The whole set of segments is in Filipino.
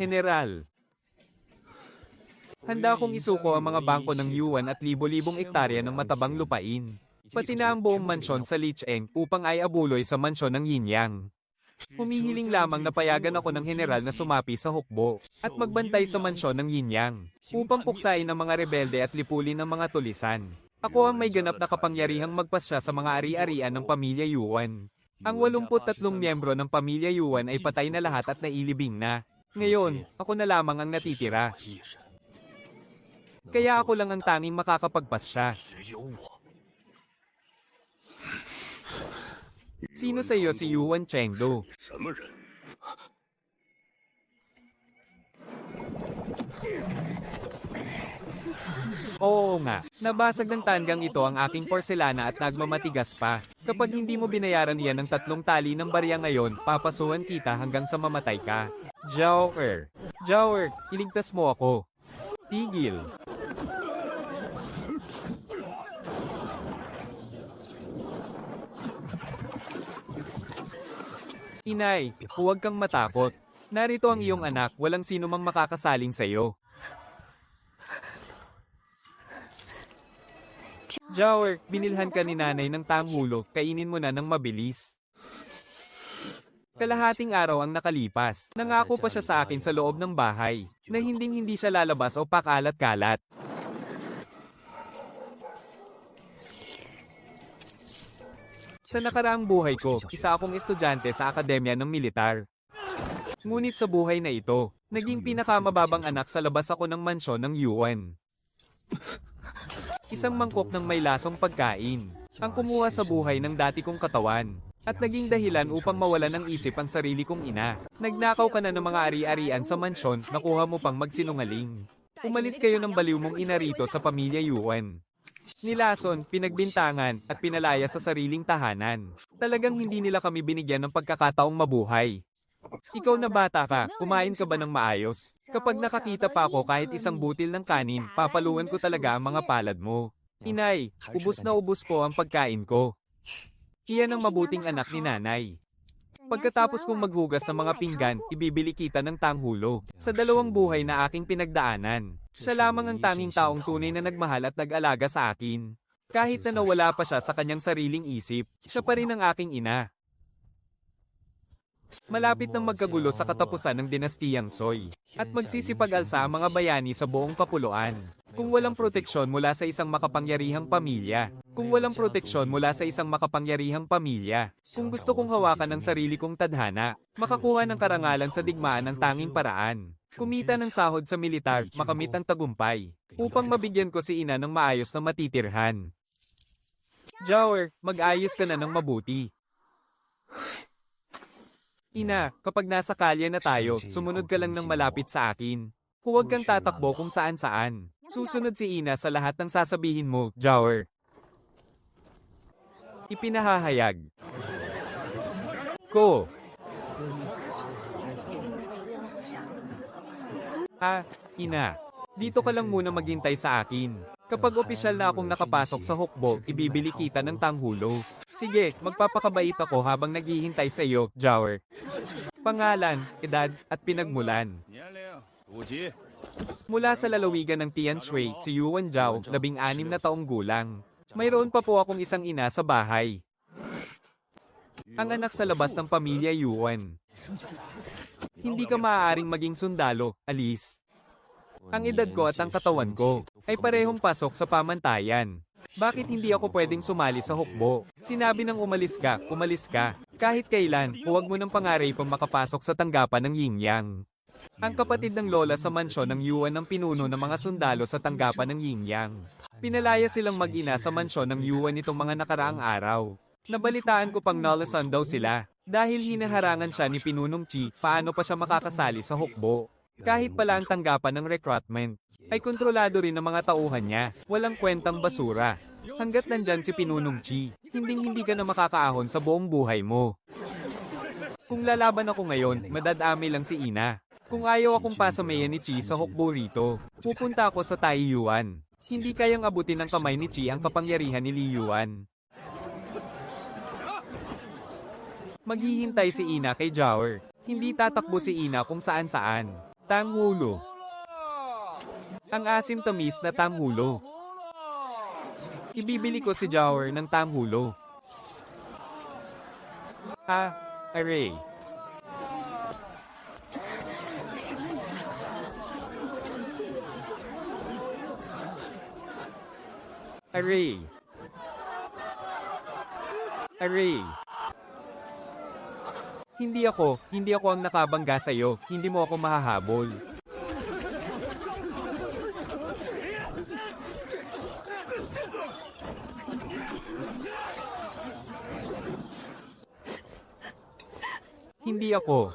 General, handa akong isuko ang mga bangko ng yuan at libo-libong ektarya ng matabang lupain. Pati na ang buong mansyon sa Licheng upang ay abuloy sa mansyon ng Yinyang. Humihiling lamang na payagan ako ng general na sumapi sa hukbo at magbantay sa mansyon ng Yinyang upang puksain ang mga rebelde at lipulin ang mga tulisan. Ako ang may ganap na kapangyarihang magpasya sa mga ari-arian ng pamilya Yuan. Ang 83 miyembro ng pamilya Yuan ay patay na lahat at nailibing na. Ngayon, ako na lamang ang natitira. Kaya ako lang ang tanging makakapagpasya. Sino sa iyo si Yuan Chengdu? Oo nga, nabasag ng tanggang ito ang aking porselana at nagmamatigas pa. Kapag hindi mo binayaran iyan ng 3 tali ng barya ngayon, papasuhan kita hanggang sa mamatay ka. Jower, iligtas mo ako. Tigil. Inay, huwag kang matakot. Narito ang iyong anak, walang sino mang makakasaling sa iyo. Jower, binilhan ka ni nanay ng tanghulo, kainin mo na ng mabilis. Kalahating araw ang nakalipas. Nangako pa siya sa akin sa loob ng bahay, na hindi siya lalabas o pakalat-kalat. Sa nakaraang buhay ko, isa akong estudyante sa akademya ng militar. Ngunit sa buhay na ito, naging pinakamababang anak sa labas ako ng mansyon ng Yuan. Isang mangkok ng may lasong pagkain, ang kumuha sa buhay ng dati kong katawan, at naging dahilan upang mawalan ng isip ang sarili kong ina. Nagnakaw ka na ng mga ari-arian sa mansyon, nakuha mo pang magsinungaling. Umalis kayo ng baliw mong ina rito sa pamilya Yuan. Nilason, pinagbintangan, at pinalaya sa sariling tahanan. Talagang hindi nila kami binigyan ng pagkakataong mabuhay. Ikaw na bata ka, kumain ka ba ng maayos? Kapag nakakita pa ako kahit isang butil ng kanin, papaluan ko talaga ang mga palad mo. Inay, ubos na ubos po ang pagkain ko. Iyan ang mabuting anak ni nanay. Pagkatapos kong maghugas ng mga pinggan, ibibili kita ng tanghulo. Sa 2 buhay na aking pinagdaanan, siya lamang ang tanging taong tunay na nagmahal at nag-alaga sa akin. Kahit na nawala pa siya sa kanyang sariling isip, siya pa rin ang aking ina. Malapit nang magkagulo sa katapusan ng dinastiyang Soy, at magsisipag-alsa ang mga bayani sa buong kapuluan. Kung walang proteksyon mula sa isang makapangyarihang pamilya, kung gusto kong hawakan ang sarili kong tadhana, makakuha ng karangalan sa digmaan ng tanging paraan. Kumita ng sahod sa militar, makamit ang tagumpay, upang mabigyan ko si ina ng maayos na matitirhan. Jower, mag-ayos ka na ng mabuti. Ina, kapag nasa kalye na tayo, sumunod ka lang ng malapit sa akin. Huwag kang tatakbo kung saan-saan. Susunod si ina sa lahat ng sasabihin mo, Jower. Ipinahahayag ko. Ina. Dito ka lang muna maghintay sa akin. Kapag opisyal na akong nakapasok sa hukbo, ibibili kita ng tanghulo. Sige, magpapakabait ako habang naghihintay sa iyo, Jower. Pangalan, edad, at pinagmulan. Mula sa lalawigan ng Tianshui, si Yuan Zhao, 16 na taong gulang. Mayroon pa po akong isang ina sa bahay. Ang anak sa labas ng pamilya Yuan. Hindi ka maaaring maging sundalo, Alice. Ang edad ko at ang katawan ko ay parehong pasok sa pamantayan. Bakit hindi ako pwedeng sumali sa hukbo? Sinabi nang umalis ka. Kahit kailan, huwag mo nang pangaripang makapasok sa tanggapan ng Yinyang. Ang kapatid ng lola sa mansyon ng Yuan ang pinuno ng mga sundalo sa tanggapan ng Yinyang. Pinalaya silang mag-ina sa mansyon ng Yuan nitong mga nakaraang araw. Nabalitaan ko pang nalasan daw sila. Dahil hinaharangan siya ni Pinunong Chi, paano pa siya makakasali sa hukbo? Kahit pala ang tanggapan ng recruitment, ay kontrolado rin ng mga tauhan niya. Walang kwentang basura. Hanggat nandyan si Pinunong Chi, hindi ka na makakaahon sa buong buhay mo. Kung lalaban ako ngayon, madadami lang si ina. Kung ayaw akong pasamayan ni Chi sa hukbo rito, pupunta ako sa Taiyuan. Hindi kayang abutin ng kamay ni Chi ang kapangyarihan ni Li Yuan. Maghihintay si ina kay Jower. Hindi tatakbo si ina kung saan-saan. Tanghulo. Ang asim-tamis na tanghulo. Ibibili ko si Jower ng tanghulo. Aray. Aray. Aray. Hindi ako ang nakabangga sa'yo, hindi mo ako mahahabol. Hindi ako.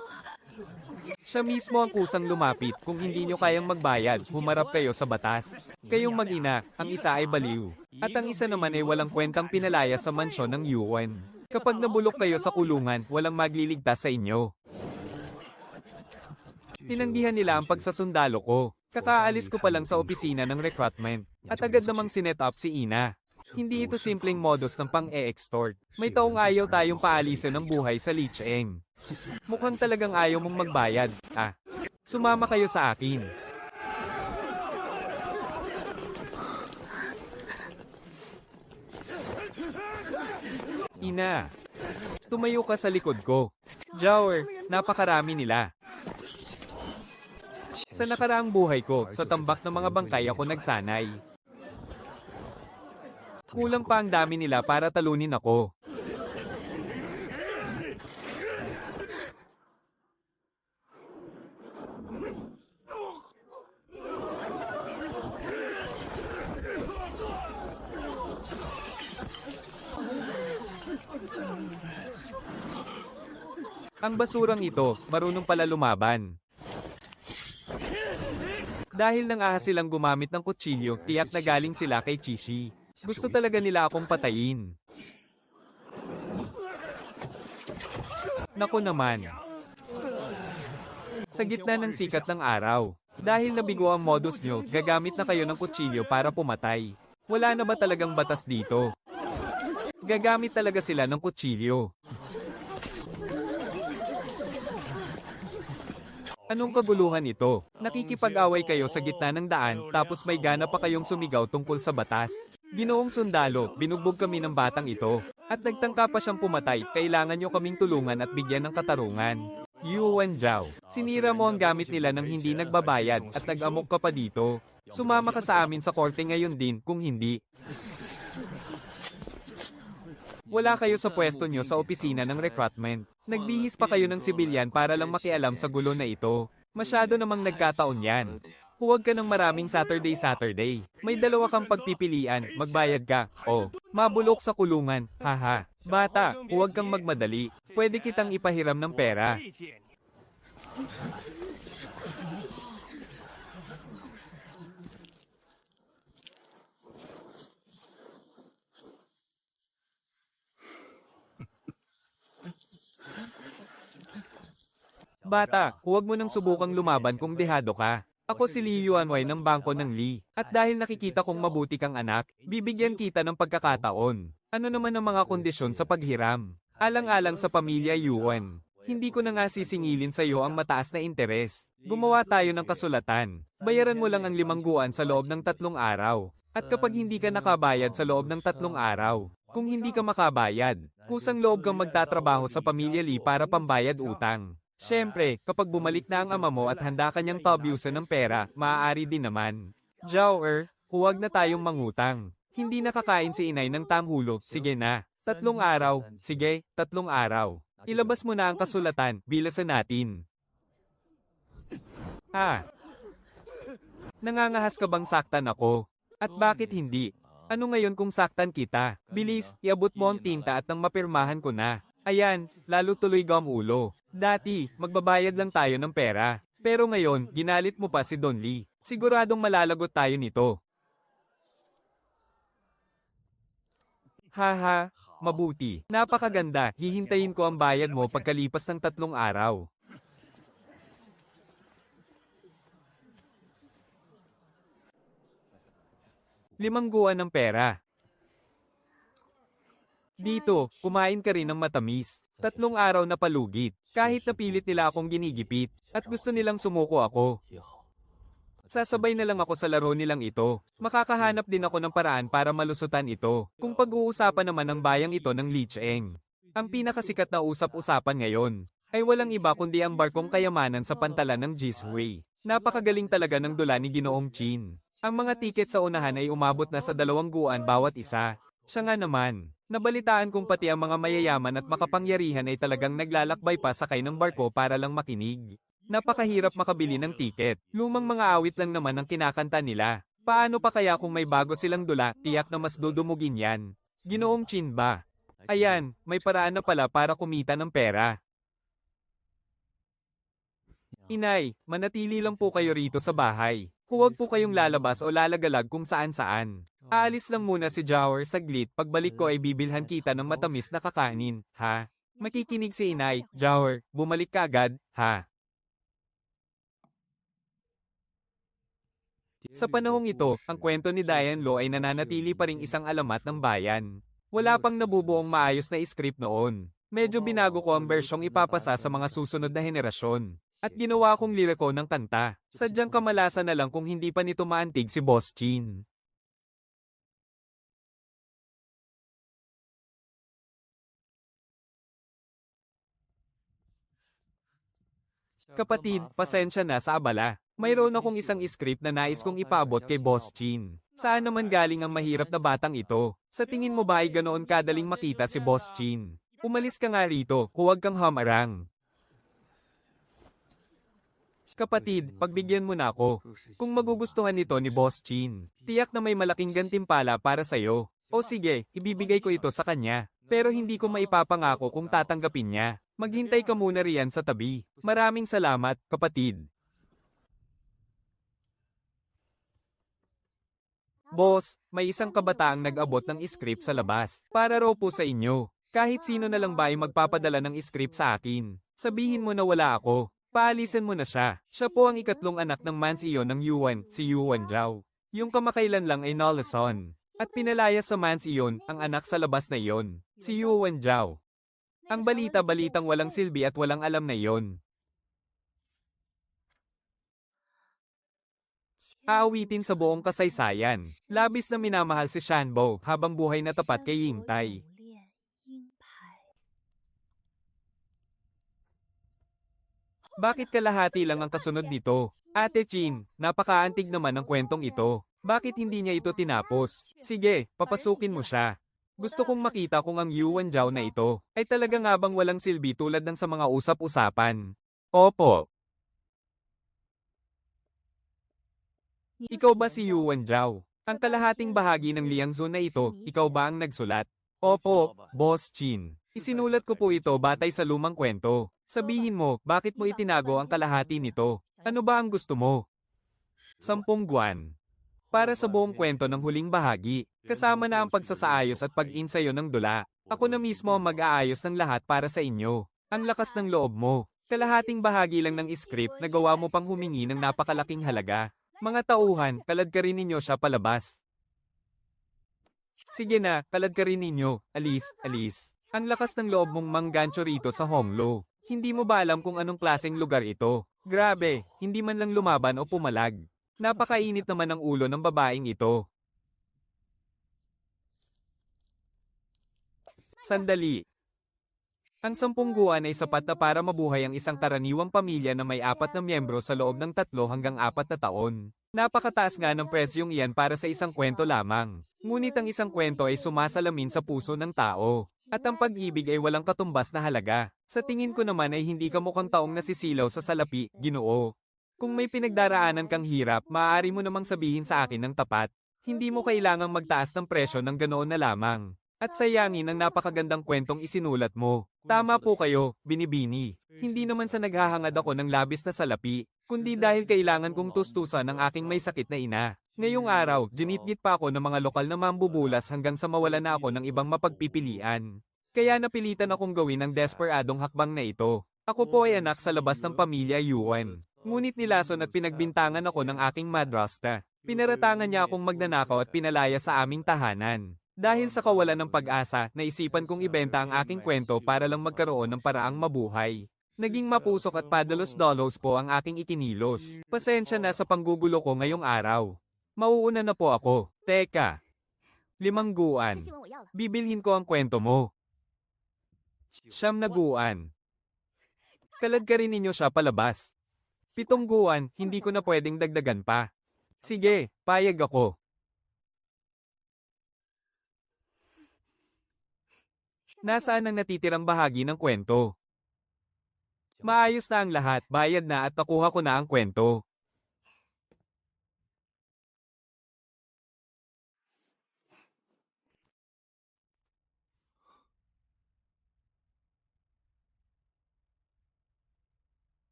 Siya mismo ang kusang lumapit, kung hindi nyo kayang magbayad, humarap kayo sa batas. Kayong mag-ina, ang isa ay baliw. At ang isa naman ay walang kwentang pinalaya sa mansyon ng Yuan. Kapag nabulok kayo sa kulungan, walang magliligtas sa inyo. Tinanggihan nila ang pagsasundalo ko. Kakaalis ko pa lang sa opisina ng recruitment. At agad namang sinet up si Ina. Hindi ito simpleng modus ng pang-e-extort. May taong ayaw tayong paalisin ng buhay sa Licheng. Mukhang talagang ayaw mong magbayad. Sumama kayo sa akin. Ina, tumayo ka sa likod ko. Jower, napakarami nila. Sa nakaraang buhay ko, sa tambak ng mga bangkay ako nagsanay. Kulang pa ang dami nila para talunin ako. Ang basurang ito, marunong pala lumaban. Dahil nang ahas silang gumamit ng kutsilyo, tiyak na galing sila kay Chishi. Gusto talaga nila akong patayin. Naku naman. Sa gitna ng sikat ng araw. Dahil nabigo ang modus nyo, gagamit na kayo ng kutsilyo para pumatay. Wala na ba talagang batas dito? Gagamit talaga sila ng kutsilyo. Anong kaguluhan ito? Nakikipag-away kayo sa gitna ng daan, tapos may gana pa kayong sumigaw tungkol sa batas. Ginoong sundalo, binugbog kami ng batang ito. At nagtangka pa siyang pumatay, kailangan nyo kaming tulungan at bigyan ng katarungan. Yuan Zhao, sinira mo ang gamit nila nang hindi nagbabayad at nag-amok ka pa dito. Sumama ka sa amin sa korte ngayon din, kung hindi. Wala kayo sa pwesto nyo sa opisina ng recruitment. Nagbihis pa kayo ng sibilyan para lang makialam sa gulo na ito. Masyado namang nagkataon yan. Huwag ka ng maraming Saturday. May dalawa kang pagpipilian, magbayad ka, o mabulok sa kulungan, haha. Bata, huwag kang magmadali. Pwede kitang ipahiram ng pera. Bata, huwag mo nang subukang lumaban kung dehado ka. Ako si Li Yuanwei ng bangko ng Li. At dahil nakikita kong mabuti kang anak, bibigyan kita ng pagkakataon. Ano naman ang mga kondisyon sa paghiram? Alang-alang sa pamilya Yuan. Hindi ko na nga sisingilin sa iyo ang mataas na interes. Gumawa tayo ng kasulatan. Bayaran mo lang ang 5 guan sa loob ng 3 araw. At kapag hindi ka nakabayad sa loob ng 3 araw, kung hindi ka makabayad, kusang loob kang magtatrabaho sa pamilya Li para pambayad utang. Siyempre, kapag bumalik na ang ama mo at handa kanyang tabyusan ng pera, maaari din naman. Jower, huwag na tayong mangutang. Hindi nakakain si inay ng tanghulo, sige na. 3 araw, sige, 3 araw. Ilabas mo na ang kasulatan, bilasan natin. Nangangahas ka bang saktan ako? At bakit hindi? Ano ngayon kung saktan kita? Bilis, iabot mo ang tinta at nang mapirmahan ko na. Ayan, lalo tuloy ulo. Dati, magbabayad lang tayo ng pera. Pero ngayon, ginalit mo pa si Don Lee. Siguradong malalagot tayo nito. Haha, mabuti. Napakaganda, hihintayin ko ang bayad mo pagkalipas ng 3 araw. ₱5 ng pera. Dito, kumain ka rin ng matamis. 3 araw na palugit. Kahit napilit nila akong ginigipit, at gusto nilang sumuko ako. Sasabay na lang ako sa laro nilang ito. Makakahanap din ako ng paraan para malusutan ito. Kung pag-uusapan naman ang bayang ito ng Licheng. Ang pinakasikat na usap-usapan ngayon ay walang iba kundi ang barkong kayamanan sa pantalan ng Jishui. Napakagaling talaga ng dula ni Ginoong Chin. Ang mga tiket sa unahan ay umabot na sa 2,000 bawat isa. Siya nga naman, nabalitaan kong pati ang mga mayayaman at makapangyarihan ay talagang naglalakbay pa sakay ng barko para lang makinig. Napakahirap makabili ng tiket. Lumang mga awit lang naman ang kinakanta nila. Paano pa kaya kung may bago silang dula, tiyak na mas dudumugin yan. Ginoong Chin ba? Ayan, may paraan na pala para kumita ng pera. Inay, manatili lang po kayo rito sa bahay. Huwag po kayong lalabas o lalagalag kung saan-saan. Aalis lang muna si Jower saglit, pagbalik ko ay bibilhan kita ng matamis na kakanin, ha? Makikinig si Inay, Jower, bumalik ka agad, ha? Sa panahong ito, ang kwento ni Diane Lo ay nananatili pa ring isang alamat ng bayan. Wala pang nabubuong maayos na script noon. Medyo binago ko ang bersyong ipapasa sa mga susunod na henerasyon. At ginawa kong liriko ng kanta. Sadyang kamalasan na lang kung hindi pa nito maantig si Boss Chin. Kapatid, pasensya na sa abala. Mayroon akong isang script na nais kong ipaabot kay Boss Chin. Saan naman galing ang mahirap na batang ito? Sa tingin mo ba ay ganoon kadaling makita si Boss Chin? Umalis ka nga rito, huwag kang hamarang. Kapatid, pagbigyan mo na ako. Kung magugustuhan nito ni Boss Chin, tiyak na may malaking gantimpala para sa'yo. O sige, ibibigay ko ito sa kanya. Pero hindi ko maipapangako kung tatanggapin niya. Maghintay ka muna riyan sa tabi. Maraming salamat, kapatid. Boss, may isang kabataang nag-abot ng script sa labas. Para raw po sa inyo. Kahit sino na lang ba ay magpapadala ng script sa akin. Sabihin mo na wala ako. Paalisin mo na siya. Siya po ang ikatlong anak ng Mans iyon ng Yuan, si Yuan Zhao. Yung kamakailan lang ay Nolason. At pinalaya sa Mans iyon, ang anak sa labas na iyon, si Yuan Zhao. Ang balita-balitang walang silbi at walang alam na iyon. Aawitin sa buong kasaysayan. Labis na minamahal si Shanbo habang buhay na tapat kay Yingtai. Bakit kalahati lang ang kasunod nito? Ate Chin, napakaantig naman ang kwentong ito. Bakit hindi niya ito tinapos? Sige, papasukin mo siya. Gusto kong makita kung ang Yuan Zhao na ito ay talaga nga bang walang silbi tulad ng sa mga usap-usapan. Opo. Ikaw ba si Yuan Zhao? Ang kalahating bahagi ng Liangzhu na ito, ikaw ba ang nagsulat? Opo, Boss Chin. Isinulat ko po ito batay sa lumang kwento. Sabihin mo, bakit mo itinago ang kalahati nito? Ano ba ang gusto mo? 10 buwan. Para sa buong kwento ng huling bahagi, kasama na ang pagsasaayos at pag-insayo ng dula. Ako na mismo ang mag-aayos ng lahat para sa inyo. Ang lakas ng loob mo. Kalahating bahagi lang ng script na gawa mo pang humingi ng napakalaking halaga. Mga tauhan, kalad ka rin ninyo siya palabas. Sige na, kalad ka rin ninyo. Alis, alis. Ang lakas ng loob mong manggancho rito sa Honglo. Hindi mo ba alam kung anong klaseng lugar ito? Grabe, hindi man lang lumaban o pumalag. Napakainit naman ang ulo ng babaeng ito. Sandali. Ang 10 guwan ay sapat na para mabuhay ang isang karaniwang pamilya na may 4 na miyembro sa loob ng 3 hanggang 4 na taon. Napakataas nga ng presyong iyan para sa isang kwento lamang. Ngunit ang isang kwento ay sumasalamin sa puso ng tao. At ang pag-ibig ay walang katumbas na halaga. Sa tingin ko naman ay hindi ka mukhang taong nasisilaw sa salapi, Ginoo. Kung may pinagdaraanan kang hirap, maaari mo namang sabihin sa akin ng tapat. Hindi mo kailangang magtaas ng presyo ng ganoon na lamang. At sayangin ang napakagandang kwentong isinulat mo. Tama po kayo, Binibini. Hindi naman sa naghahangad ako ng labis na salapi, kundi dahil kailangan kong tustusan ang aking may sakit na ina. Ngayong araw, ginitgit pa ako ng mga lokal na mambubulas hanggang sa mawala na ako ng ibang mapagpipilian. Kaya napilitan akong gawin ang desperadong hakbang na ito. Ako po ay anak sa labas ng pamilya Yuan. Ngunit nilason at pinagbintangan ako ng aking madrasta. Pinaratangan niya akong magnanakaw at pinalaya sa aming tahanan. Dahil sa kawalan ng pag-asa, naisipan kong ibenta ang aking kwento para lang magkaroon ng paraang mabuhay. Naging mapusok at padalos-dalos po ang aking ikinilos. Pasensya na sa panggugulo ko ngayong araw. Mauuna na po ako. Teka. 5 guan. Bibilhin ko ang kwento mo. 9 guan. Kalad ka rin ninyo siya palabas. 7 guan, hindi ko na pwedeng dagdagan pa. Sige, payag ako. Nasaan ang natitirang bahagi ng kwento? Maayos na ang lahat, bayad na at nakuha ko na ang kwento.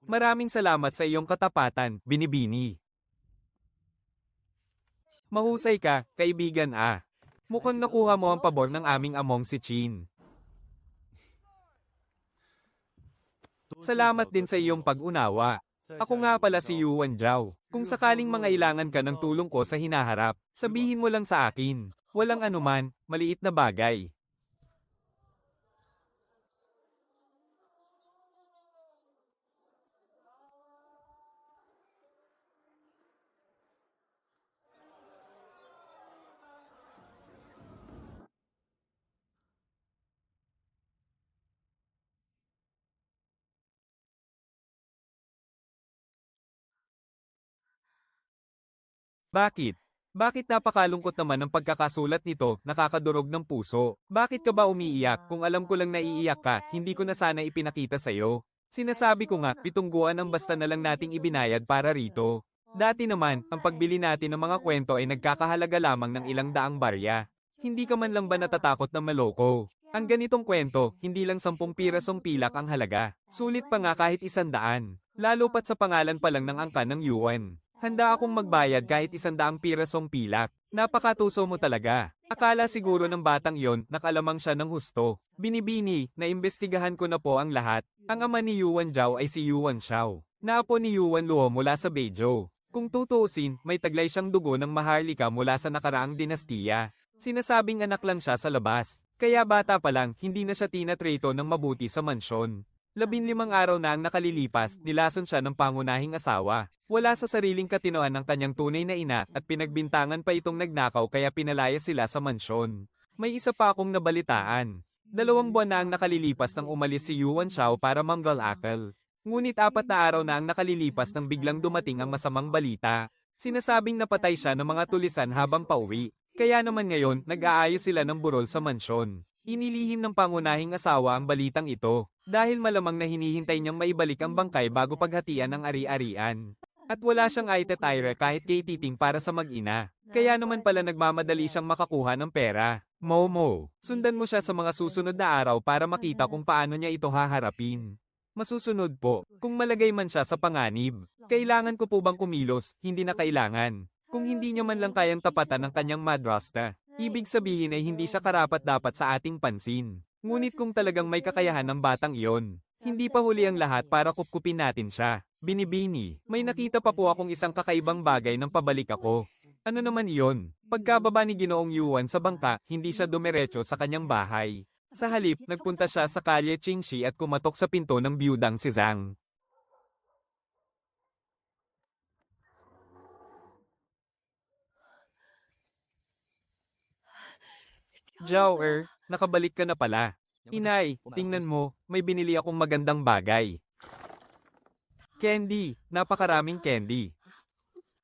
Maraming salamat sa iyong katapatan, Binibini. Mahusay ka, kaibigan ah. Mukhang nakuha mo ang pabor ng aming among si Chin. Salamat din sa iyong pag-unawa. Ako nga pala si Yuan Zhao. Kung sakaling mangailangan ka ng tulong ko sa hinaharap, sabihin mo lang sa akin. Walang anuman, maliit na bagay. Bakit? Bakit napakalungkot naman ang pagkakasulat nito, nakakadurog ng puso? Bakit ka ba umiiyak? Kung alam ko lang naiiyak ka, hindi ko na sana ipinakita sa'yo. Sinasabi ko nga, 7 guan ang basta na lang nating ibinayad para rito. Dati naman, ang pagbili natin ng mga kwento ay nagkakahalaga lamang ng ilang daang barya. Hindi ka man lang ba natatakot na maloko? Ang ganitong kwento, hindi lang 10 pirasong pilak ang halaga. Sulit pa nga kahit 100. Lalo pat sa pangalan pa lang ng angka ng yuan. Handa akong magbayad kahit 100 pirasong pilak. Napakatuso mo talaga. Akala siguro ng batang yon, nakalamang siya ng husto. Binibini, naimbestigahan ko na po ang lahat. Ang ama ni Yuan Zhao ay si Yuan Xiao. Naapo ni Yuan Luo mula sa Beizhou. Kung tutuusin, may taglay siyang dugo ng Maharlika mula sa nakaraang dinastiya. Sinasabing anak lang siya sa labas. Kaya bata pa lang, hindi na siya tinatrato ng mabuti sa mansyon. 15 araw na ang nakalilipas, nilason siya ng pangunahing asawa. Wala sa sariling katinoan ng kanyang tunay na ina at pinagbintangan pa itong nagnakaw kaya pinalaya sila sa mansyon. May isa pa akong nabalitaan. 2 buwan na ang nakalilipas nang umalis si Yuan Xiao para manggalakal. Ngunit 4 na araw na ang nakalilipas nang biglang dumating ang masamang balita. Sinasabing napatay siya ng mga tulisan habang pauwi. Kaya naman ngayon, nag-aayos sila ng burol sa mansyon. Inilihim ng pangunahing asawa ang balitang ito, dahil malamang na hinihintay niyang maibalik ang bangkay bago paghatian ng ari-arian. At wala siyang aitetire kahit kay titing para sa mag-ina. Kaya naman pala nagmamadali siyang makakuha ng pera. Momo, sundan mo siya sa mga susunod na araw para makita kung paano niya ito haharapin. Masusunod po, kung malagay man siya sa panganib. Kailangan ko po bang kumilos? Hindi na kailangan. Kung hindi niya man lang kayang tapatan ng kanyang madrasta, ibig sabihin ay hindi siya karapat-dapat sa ating pansin. Ngunit kung talagang may kakayahan ng batang iyon, hindi pa huli ang lahat para kupkupin natin siya. Binibini, may nakita pa po akong isang kakaibang bagay nang pabalik ako. Ano naman iyon? Pagkababa ni Ginoong Yuan sa bangka, hindi siya dumiretso sa kanyang bahay. Sa halip, nagpunta siya sa kalye Qingxi at kumatok sa pinto ng biyudang si Zhang. Zhao nakabalik ka na pala. Inay, tingnan mo, may binili akong magandang bagay. Candy, napakaraming candy.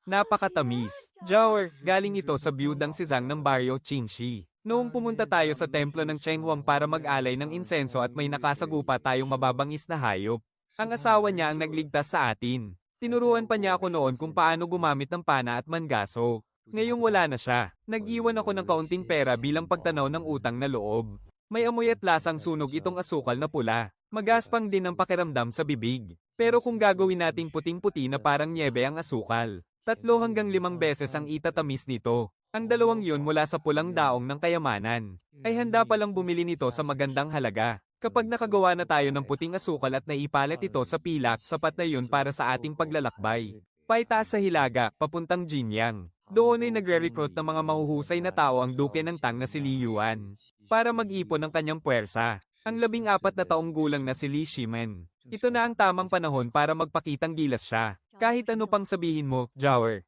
Napakatamis. Zhao galing ito sa biyudang si Zhang ng baryo Qingxi. Noong pumunta tayo sa templo ng Chenghuang para mag-alay ng insenso at may nakasagupa tayong mababangis na hayop. Ang asawa niya ang nagligtas sa atin. Tinuruan pa niya ako noon kung paano gumamit ng pana at mangaso. Ngayong wala na siya, nag-iwan ako ng kaunting pera bilang pagtanaw ng utang na loob. May amoy at lasang sunog itong asukal na pula. Magaspang din ang pakiramdam sa bibig. Pero kung gagawin nating puting-puti na parang niebe ang asukal, 3 hanggang 5 beses ang itatamis nito. Ang 2 yun mula sa pulang daong ng kayamanan, ay handa palang bumili nito sa magandang halaga. Kapag nakagawa na tayo ng puting asukal at naipalit ito sa pilak, sapat na yun para sa ating paglalakbay. Paitaas sa Hilaga, papuntang Jinyang. Doon ay nagre-recruit ng mga mahuhusay na tao ang duke ng Tang na si Li Yuan para mag-ipon ng kanyang puwersa. Ang 14 na taong gulang na si Li Shimen. Ito na ang tamang panahon para magpakitang gilas siya. Kahit ano pang sabihin mo, Jower.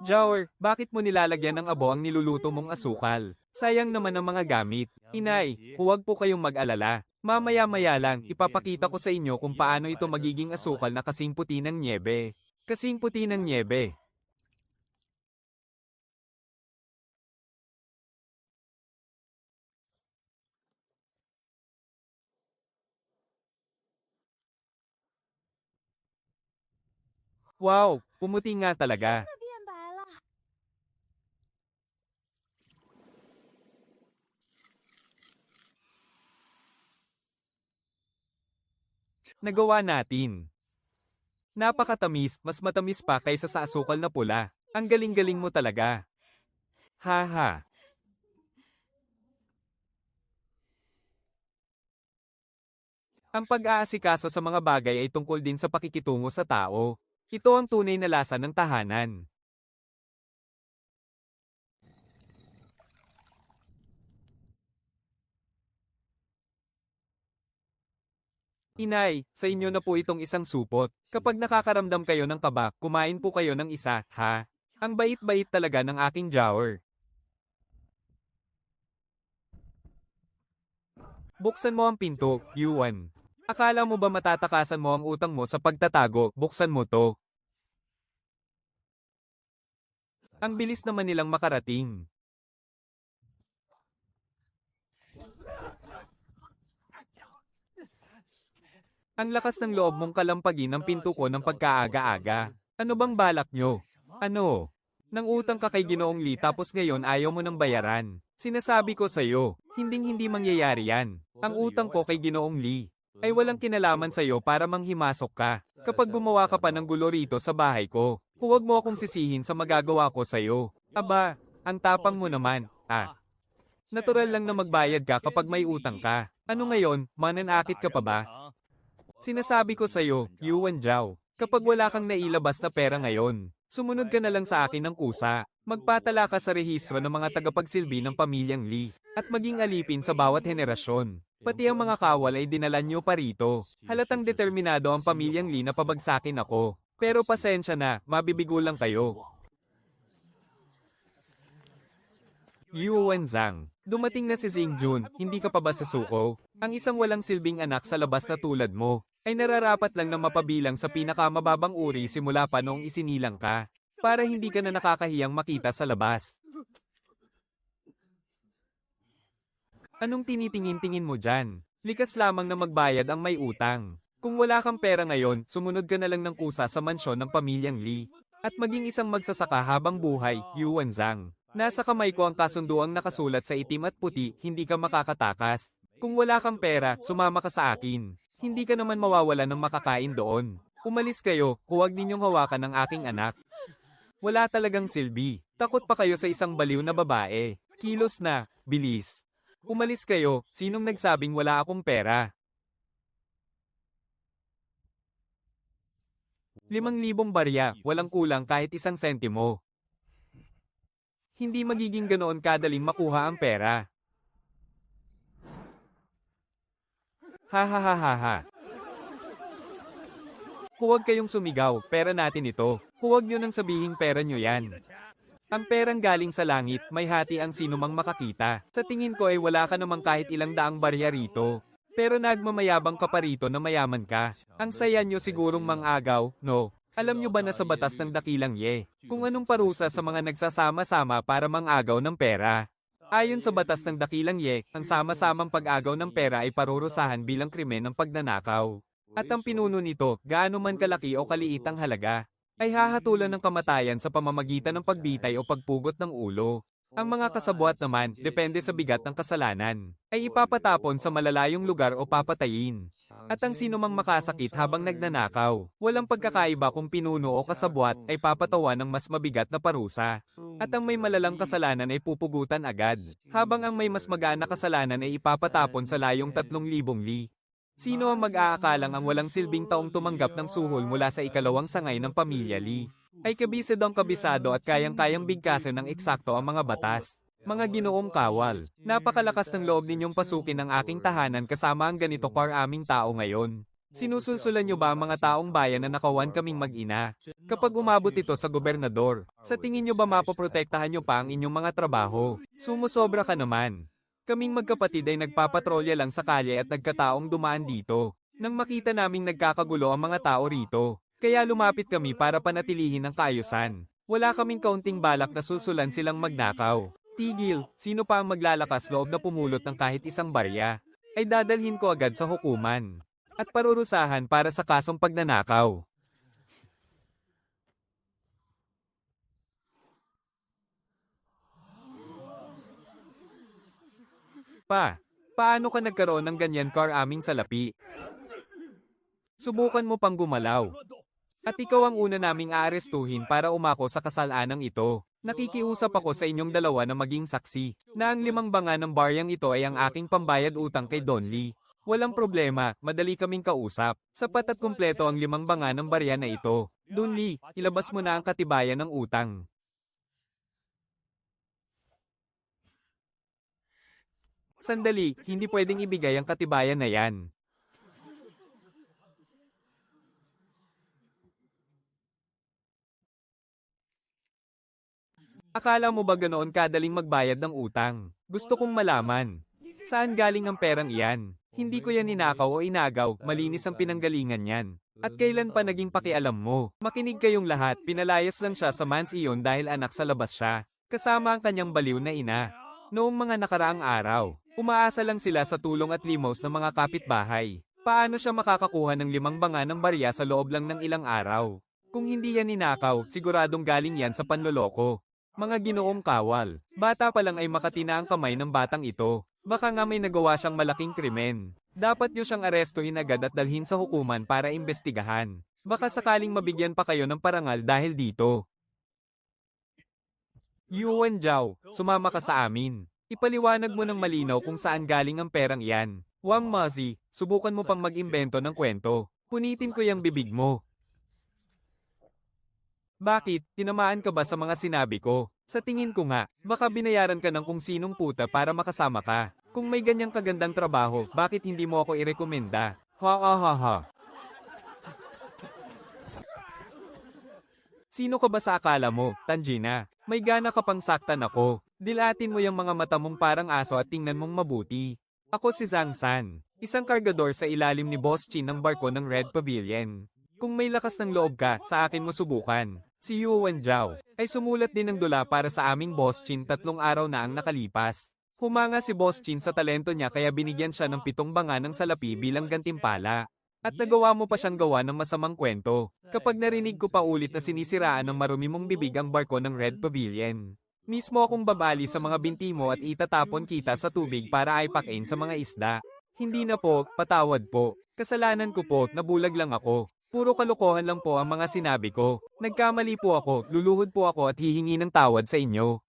Jower, bakit mo nilalagyan ng abo ang niluluto mong asukal? Sayang naman ang mga gamit. Inay, huwag po kayong mag-alala. Mamaya-maya lang, ipapakita ko sa inyo kung paano ito magiging asukal na kasing puti ng nyebe. Kasing puti ng nyebe. Wow, pumuti nga talaga. 变白了。Nagawa natin. Napakatamis, mas matamis pa kaysa sa asukal na pula. Ang galing-galing mo talaga. Haha. Ang pag-aasikaso sa mga bagay ay tungkol din sa pakikitungo sa tao. Ito ang tunay na lasa ng tahanan. Inay, sa inyo na po itong isang supot. Kapag nakakaramdam kayo ng kaba, kumain po kayo ng isa, ha? Ang bait-bait talaga ng aking Jower. Buksan mo ang pinto, Yuan. Akala mo ba matatakasan mo ang utang mo sa pagtatago? Buksan mo to. Ang bilis naman nilang makarating. Ang lakas ng loob mong kalampagin ang pinto ko ng pagkaaga-aga. Ano bang balak nyo? Ano? Nang utang ka kay Ginoong Lee tapos ngayon ayaw mo ng bayaran. Sinasabi ko sa'yo, hinding-hindi mangyayari yan. Ang utang ko kay Ginoong Lee ay walang kinalaman sa'yo para manghimasok ka. Kapag gumawa ka pa ng gulo rito sa bahay ko, huwag mo akong sisihin sa magagawa ko sa'yo. Aba, ang tapang mo naman, ah. Natural lang na magbayad ka kapag may utang ka. Ano ngayon, mananakit ka pa ba? Sinasabi ko sa'yo, Yuan Zhao, kapag wala kang nailabas na pera ngayon, sumunod ka na lang sa akin ng kusa. Magpatala ka sa rehistro ng mga tagapagsilbi ng pamilyang Lee, at maging alipin sa bawat henerasyon. Pati ang mga kawal ay dinala nyo pa rito. Halatang determinado ang pamilyang Lee na pabagsakin ako. Pero pasensya na, mabibigo lang kayo. Yuan Zhang, dumating na si Xingjun, hindi ka pa ba susuko? Ang isang walang silbing anak sa labas na tulad mo, ay nararapat lang na mapabilang sa pinakamababang uri simula pa noong isinilang ka, para hindi ka na nakakahiyang makita sa labas. Anong tinitingin-tingin mo dyan? Likas lamang na magbayad ang may utang. Kung wala kang pera ngayon, sumunod ka na lang ng kusa sa mansyon ng pamilyang Lee, at maging isang magsasaka habang buhay, Yuan Zhang. Nasa kamay ko ang kasunduang nakasulat sa itim at puti, hindi ka makakatakas. Kung wala kang pera, sumama ka sa akin. Hindi ka naman mawawala ng makakain doon. Umalis kayo, huwag ninyong hawakan ng aking anak. Wala talagang silbi. Takot pa kayo sa isang baliw na babae. Kilos na, bilis. Umalis kayo, sinong nagsabing wala akong pera? 5,000 barya, walang kulang kahit 1 sentimo. Hindi magiging ganoon kadaling makuha ang pera. Ha ha ha ha ha. Huwag kayong sumigaw, pera natin ito. Huwag nyo nang sabihing pera nyo yan. Ang perang galing sa langit, may hati ang sinumang makakita. Sa tingin ko ay wala ka namang kahit ilang daang barya rito. Pero nagmamayabang ka pa rito na mayaman ka. Ang saya nyo sigurong mang-agaw, no? Alam nyo ba na sa batas ng Dakilang Ye, kung anong parusa sa mga nagsasama-sama para mang-agaw ng pera? Ayon sa batas ng Dakilang Ye, ang sama-samang pag-agaw ng pera ay parurusahan bilang krimen ng pagnanakaw. At ang pinuno nito, gaano man kalaki o kaliit ang halaga, ay hahatulan ng kamatayan sa pamamagitan ng pagbitay o pagpugot ng ulo. Ang mga kasabwat naman, depende sa bigat ng kasalanan, ay ipapatapon sa malalayong lugar o papatayin. At ang sinumang makasakit habang nagnanakaw, walang pagkakaiba kung pinuno o kasabwat ay papatawan ng mas mabigat na parusa. At ang may malalang kasalanan ay pupugutan agad, habang ang may mas magaan na kasalanan ay ipapatapon sa layong 3,000 li. Sino ang mag-aakalang ang walang silbing taong tumanggap ng suhol mula sa ikalawang sangay ng pamilya Lee? Ay kabisadong kabisado at kayang-kayang bigkasin ng eksakto ang mga batas. Mga ginoong kawal, napakalakas ng loob ninyong pasukin ang aking tahanan kasama ang ganito aming tao ngayon. Sinusulsulan niyo ba ang mga taong bayan na nakawan kaming mag-ina? Kapag umabot ito sa gobernador, sa tingin niyo ba mapoprotektahan niyo pa ang inyong mga trabaho? Sumusobra ka naman. Kaming magkapatid ay nagpapatrolya lang sa kalye at nagkataong dumaan dito. Nang makita naming nagkakagulo ang mga tao rito, kaya lumapit kami para panatilihin ang kaayusan. Wala kaming kaunting balak na sulsulan silang magnakaw. Tigil, sino pa ang maglalakas loob na pumulot ng kahit isang barya? Ay dadalhin ko agad sa hukuman. At parurusahan para sa kasong pagnanakaw. Paano ka nagkaroon ng ganyan aming salapi? Subukan mo pang gumalaw. At ikaw ang una naming aarestuhin para umako sa kasalanang ito. Nakikiusap ako sa inyong dalawa na maging saksi, na ang 5 banga ng baryang ito ay ang aking pambayad utang kay Don Lee. Walang problema, madali kaming kausap. Sapat at kumpleto ang 5 banga ng barya na ito. Don Lee, ilabas mo na ang katibayan ng utang. Sandali, hindi pwedeng ibigay ang katibayan na yan. Akala mo ba ganoon kadaling magbayad ng utang? Gusto kong malaman. Saan galing ang perang iyan? Hindi ko yan ninakaw o inagaw, malinis ang pinanggalingan yan. At kailan pa naging pakialam mo? Makinig kayong lahat, pinalayas lang siya sa mansiyon dahil anak sa labas siya. Kasama ang kanyang baliw na ina. Noong mga nakaraang araw, umaasa lang sila sa tulong at limos ng mga kapitbahay. Paano siya makakakuha ng 5 banga ng barya sa loob lang ng ilang araw? Kung hindi yan ninakaw, siguradong galing yan sa panloloko. Mga ginoong kawal, bata pa lang ay makatina ang kamay ng batang ito. Baka nga may nagawa siyang malaking krimen. Dapat niyo siyang arestuhin agad at dalhin sa hukuman para imbestigahan. Baka sakaling mabigyan pa kayo ng parangal dahil dito. Yuan Zhao, sumama ka sa amin. Ipaliwanag mo ng malinaw kung saan galing ang perang iyan. Wang Mazi, subukan mo pang mag-imbento ng kwento. Punitin ko yung bibig mo. Bakit? Tinamaan ka ba sa mga sinabi ko? Sa tingin ko nga, baka binayaran ka ng kung sinong puta para makasama ka. Kung may ganyang kagandang trabaho, bakit hindi mo ako irekomenda? Ha ha ha ha. Sino ka ba sa akala mo, Tanjina? May gana ka pang saktan ako. Dilatin mo yung mga mata mong parang aso at tingnan mong mabuti. Ako si Zhang San, isang kargador sa ilalim ni Boss Chin ng barko ng Red Pavilion. Kung may lakas ng loob ka, sa akin mo subukan. Si Yuan Zhao ay sumulat din ng dula para sa aming Boss Chin 3 araw na ang nakalipas. Humanga si Boss Chin sa talento niya kaya binigyan siya ng 7 banga ng salapi bilang gantimpala. At nagawa mo pa siyang gawa ng masamang kwento. Kapag narinig ko pa ulit na sinisiraan ng marumi mong bibig ang barko ng Red Pavilion. Mismo akong babali sa mga binti mo at itatapon kita sa tubig para aipakin sa mga isda. Hindi na po, patawad po. Kasalanan ko po, nabulag lang ako. Puro kalokohan lang po ang mga sinabi ko. Nagkamali po ako, luluhod po ako at hihingi ng tawad sa inyo.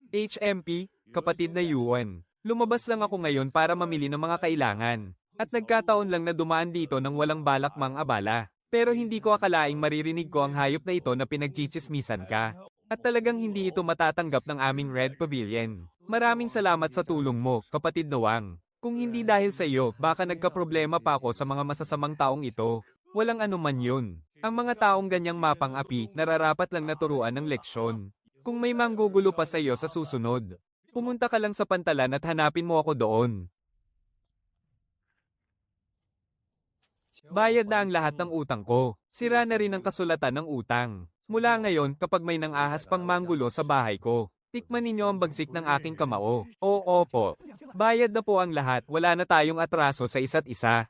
HMP, kapatid na Yuan. Lumabas lang ako ngayon para mamili ng mga kailangan. At nagkataon lang na dumaan dito nang walang balak mang abala. Pero hindi ko akalaing maririnig ko ang hayop na ito na pinagchichismisan ka. At talagang hindi ito matatanggap ng aming Red Pavilion. Maraming salamat sa tulong mo, kapatid na Wang. Kung hindi dahil sa iyo, baka nagkaproblema pa ako sa mga masasamang taong ito. Walang anuman yun. Ang mga taong ganyang mapang-api, nararapat lang naturuan ng leksyon. Kung may manggugulo pa sa iyo sa susunod, pumunta ka lang sa pantalan at hanapin mo ako doon. Bayad na ang lahat ng utang ko. Sira na rin ang kasulatan ng utang. Mula ngayon, kapag may nang-ahas pang manggulo sa bahay ko, tikman ninyo ang bagsik ng aking kamao. Oo po. Bayad na po ang lahat, wala na tayong atraso sa isa't isa.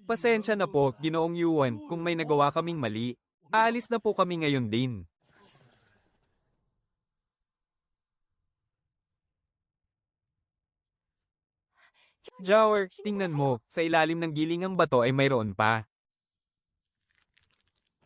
Pasensya na po, Ginoong Yuan, kung may nagawa kaming mali. Aalis na po kami ngayon din. Jower, tingnan mo, sa ilalim ng gilingang bato ay mayroon pa.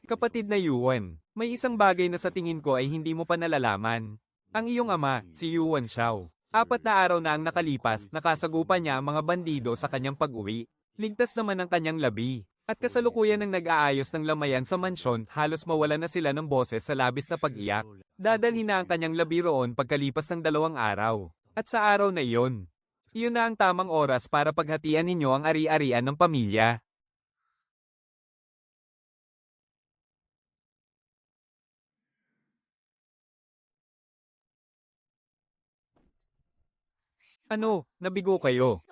Kapatid na Yuan, may isang bagay na sa tingin ko ay hindi mo pa nalalaman. Ang iyong ama, si Yuan Xiao, 4 na araw na ang nakalipas, nakasagupa niya ang mga bandido sa kanyang pag-uwi. Ligtas naman ang kanyang labi. At kasalukuyan ng nag-aayos ng lamayan sa mansyon, halos mawala na sila ng boses sa labis na pag-iyak. Dadalhin na ang kanyang labi roon pagkalipas ng 2 araw. At sa araw na iyon na ang tamang oras para paghatian ninyo ang ari-arian ng pamilya. Ano, nabigo kayo?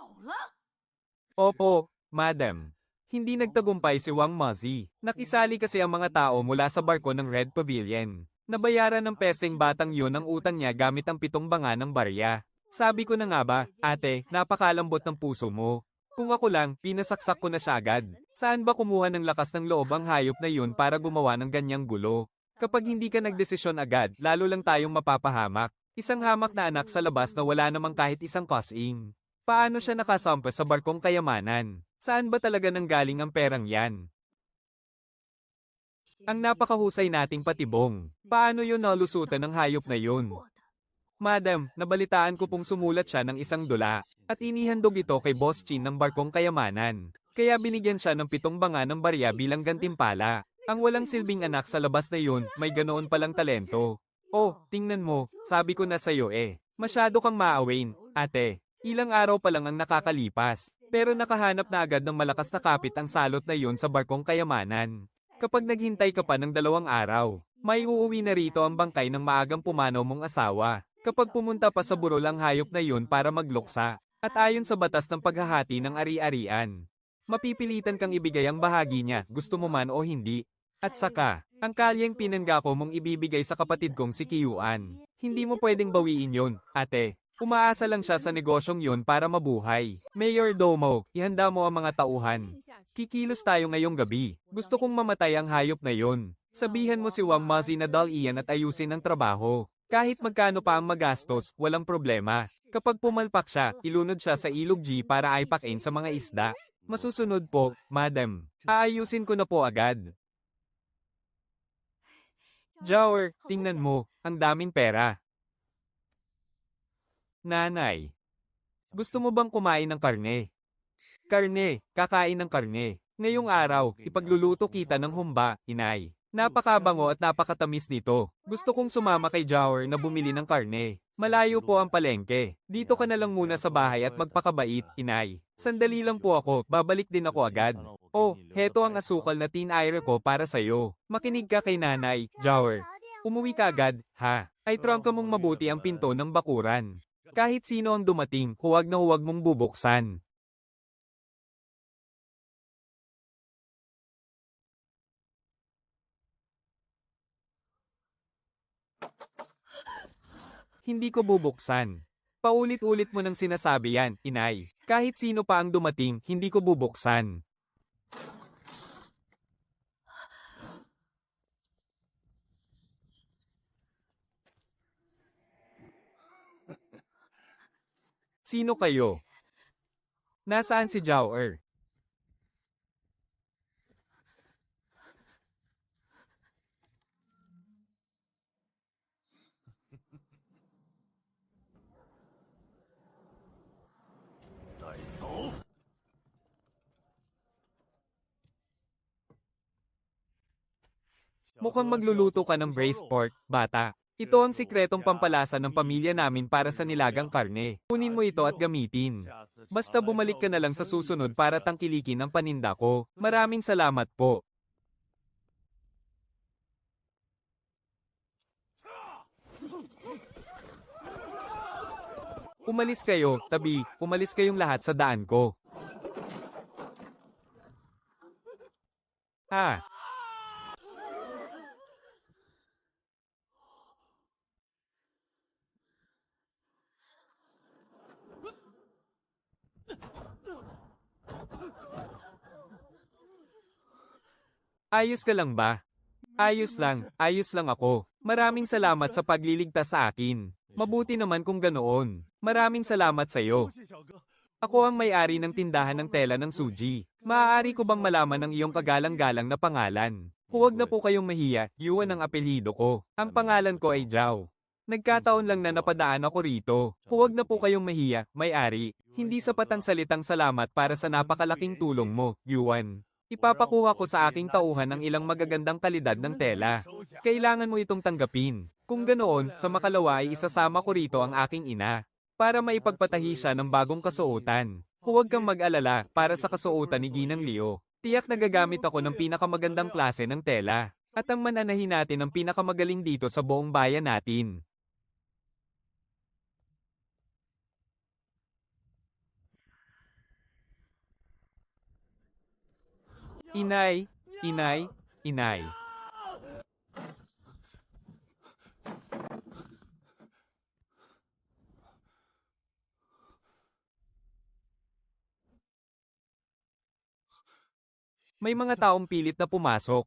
Opo, madam. Hindi nagtagumpay si Wang Mazi. Nakisali kasi ang mga tao mula sa barko ng Red Pavilion. Nabayaran ng peseng batang yun ang utang niya gamit ang 7 banga ng barya. Sabi ko na nga ba, ate, napakalambot ng puso mo. Kung ako lang, pinasaksak ko na siya agad. Saan ba kumuha ng lakas ng loob ang hayop na yun para gumawa ng ganyang gulo? Kapag hindi ka nagdesisyon agad, lalo lang tayong mapapahamak. Isang hamak na anak sa labas na wala namang kahit isang cosing. Paano siya nakasampas sa barkong kayamanan? Saan ba talaga nanggaling ang perang yan? Ang napakahusay nating patibong. Paano yun nalusutan ng hayop na yun? Madam, nabalitaan ko pong sumulat siya ng $1 at inihandog ito kay Boss Chin ng barkong kayamanan. Kaya binigyan siya ng 7 banga ng barya bilang gantimpala. Ang walang silbing anak sa labas na yun, may ganoon palang talento. Oh, tingnan mo, sabi ko na sa'yo eh. Masyado kang maawin, ate. Ilang araw pa lang ang nakakalipas. Pero nakahanap na agad ng malakas na kapit ang salot na yun sa barkong kayamanan. Kapag naghintay ka pa ng 2 araw, may uuwi na rito ang bangkay ng maagang pumanaw mong asawa. Kapag pumunta pa sa burol ang hayop na yun para magluksa. At ayon sa batas ng paghahati ng ari-arian, mapipilitan kang ibigay ang bahagi niya, gusto mo man o hindi. At saka, ang kalyeng pinanggako mong ibibigay sa kapatid kong si Kiyuan. Hindi mo pwedeng bawiin yun, ate. Umaasa lang siya sa negosyong yun para mabuhay. Mayor Domo, ihanda mo ang mga tauhan. Kikilos tayo ngayong gabi. Gusto kong mamatay ang hayop na yun. Sabihan mo si Wang Mazi na dalian at ayusin ang trabaho. Kahit magkano pa ang magastos, walang problema. Kapag pumalpak siya, ilunod siya sa ilog G para aipakin sa mga isda. Masusunod po, madam. Aayusin ko na po agad. Jower, tingnan mo, ang daming pera. Nanay, gusto mo bang kumain ng karne? Karne, kakain ng karne. Ngayong araw, ipagluluto kita ng humba, inay. Napakabango at napakatamis nito. Gusto kong sumama kay Jower na bumili ng karne. Malayo po ang palengke. Dito ka na lang muna sa bahay at magpakabait, inay. Sandali lang po ako, babalik din ako agad. Oh, heto ang asukal na tinaire ko para sa'yo. Makinig ka kay nanay, Jower. Umuwi ka agad, ha? Ay trangka mong mabuti ang pinto ng bakuran. Kahit sino ang dumating, huwag na huwag mong bubuksan. Hindi ko bubuksan. Paulit-ulit mo nang sinasabi yan, inay. Kahit sino pa ang dumating, hindi ko bubuksan. Sino kayo? Nasaan si Jower? Mukhang magluluto ka ng braised pork, bata. Ito ang sikretong pampalasa ng pamilya namin para sa nilagang karne. Kunin mo ito at gamitin. Basta bumalik ka na lang sa susunod para tangkilikin ang paninda ko. Maraming salamat po. Umalis kayo, tabi. Umalis kayong lahat sa daan ko. Ah. Ayos ka lang ba? Ayos lang ako. Maraming salamat sa pagliligtas sa akin. Mabuti naman kung ganoon. Maraming salamat sa iyo. Ako ang may-ari ng tindahan ng tela ng Suji. Maaari ko bang malaman ang iyong kagalang-galang na pangalan? Huwag na po kayong mahiya, Yuan ang apelyido ko. Ang pangalan ko ay Zhao. Nagkataon lang na napadaan ako rito. Huwag na po kayong mahiya, may-ari. Hindi sapat ang salitang salamat para sa napakalaking tulong mo, Yuan. Ipapakuha ko sa aking tauhan ang ilang magagandang kalidad ng tela. Kailangan mo itong tanggapin. Kung ganoon, sa makalawa ay isasama ko rito ang aking ina. Para maipagpatahi siya ng bagong kasuotan. Huwag kang mag-alala para sa kasuotan ni Ginang Leo. Tiyak na gagamit ako ng pinakamagandang klase ng tela. At ang mananahin natin ang pinakamagaling dito sa buong bayan natin. Inay, inay, inay. May mga taong pilit na pumasok.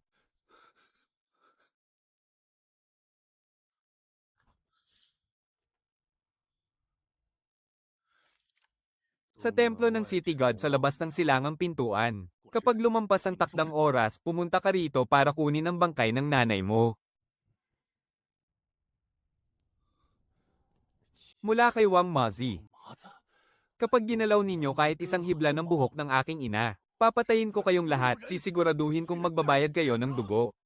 Sa templo ng City God sa labas ng silangang pintuan. Kapag lumampas ang takdang oras, pumunta ka rito para kunin ang bangkay ng nanay mo. Mula kay Wang Mazi. Kapag ginalaw ninyo kahit isang hibla ng buhok ng aking ina, papatayin ko kayong lahat, sisiguraduhin kong magbabayad kayo ng dugo.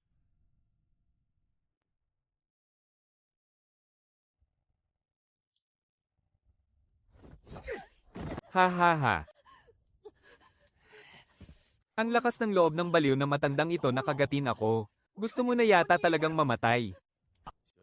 Ha ha ha. Ang lakas ng loob ng baliw na matandang ito nakagatin ako. Gusto mo na yata talagang mamatay.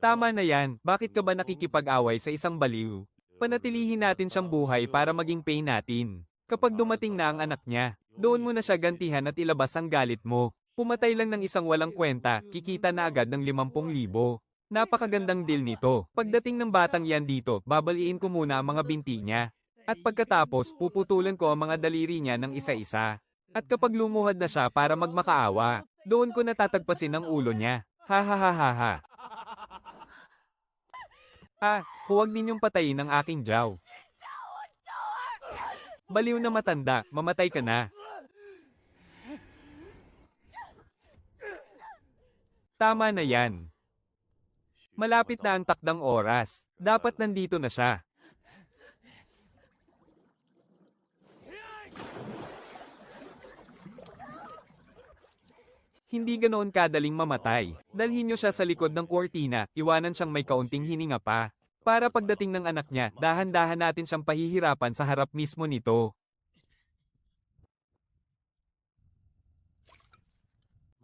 Tama na yan, bakit ka ba nakikipag-away sa isang baliw? Panatilihin natin siyang buhay para maging pain natin. Kapag dumating na ang anak niya, doon mo na siya gantihan at ilabas ang galit mo. Pumatay lang ng isang walang kwenta, kikita na agad ng 50,000. Napakagandang deal nito. Pagdating ng batang yan dito, babaliin ko muna ang mga binti niya. At pagkatapos, puputulan ko ang mga daliri niya ng isa-isa. At kapag lumuhad na siya para magmakaawa, doon ko natatagpasin ang ulo niya. Ha ha ha ha ha. Huwag ninyong patayin ang aking Jiao. Baliw na matanda, mamatay ka na. Tama na yan. Malapit na ang takdang oras. Dapat nandito na siya. Hindi ganoon kadaling mamatay. Dalhin niyo siya sa likod ng kurtina, iwanan siyang may kaunting hininga pa. Para pagdating ng anak niya, dahan-dahan natin siyang pahihirapan sa harap mismo nito.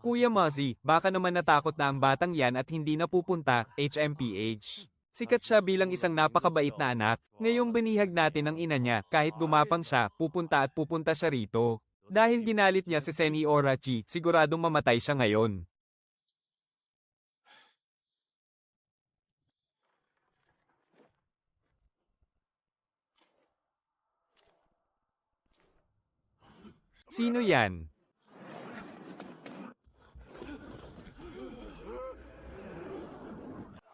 Kuya Muzzy, baka naman natakot na ang batang yan at hindi na pupunta, HMPH. Sikat siya bilang isang napakabait na anak. Ngayong binihag natin ang ina niya, kahit gumapang siya, pupunta at pupunta siya rito. Dahil ginalit niya si Seni Orachi, siguradong mamatay siya ngayon. Sino yan?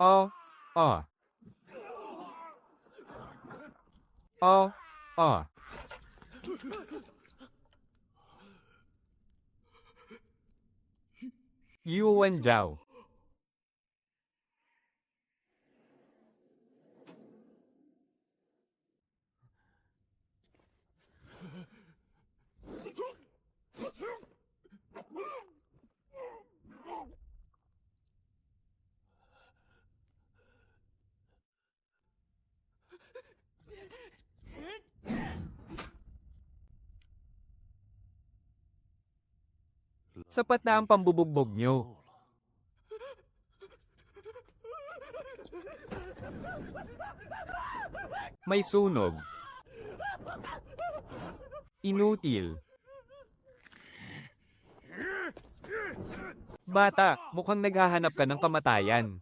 Oh, oh. Oh, oh. Yuan Zhao. Sapat na ang pambubugbog nyo. May sunog. Inutil. Bata, mukhang naghahanap ka ng kamatayan.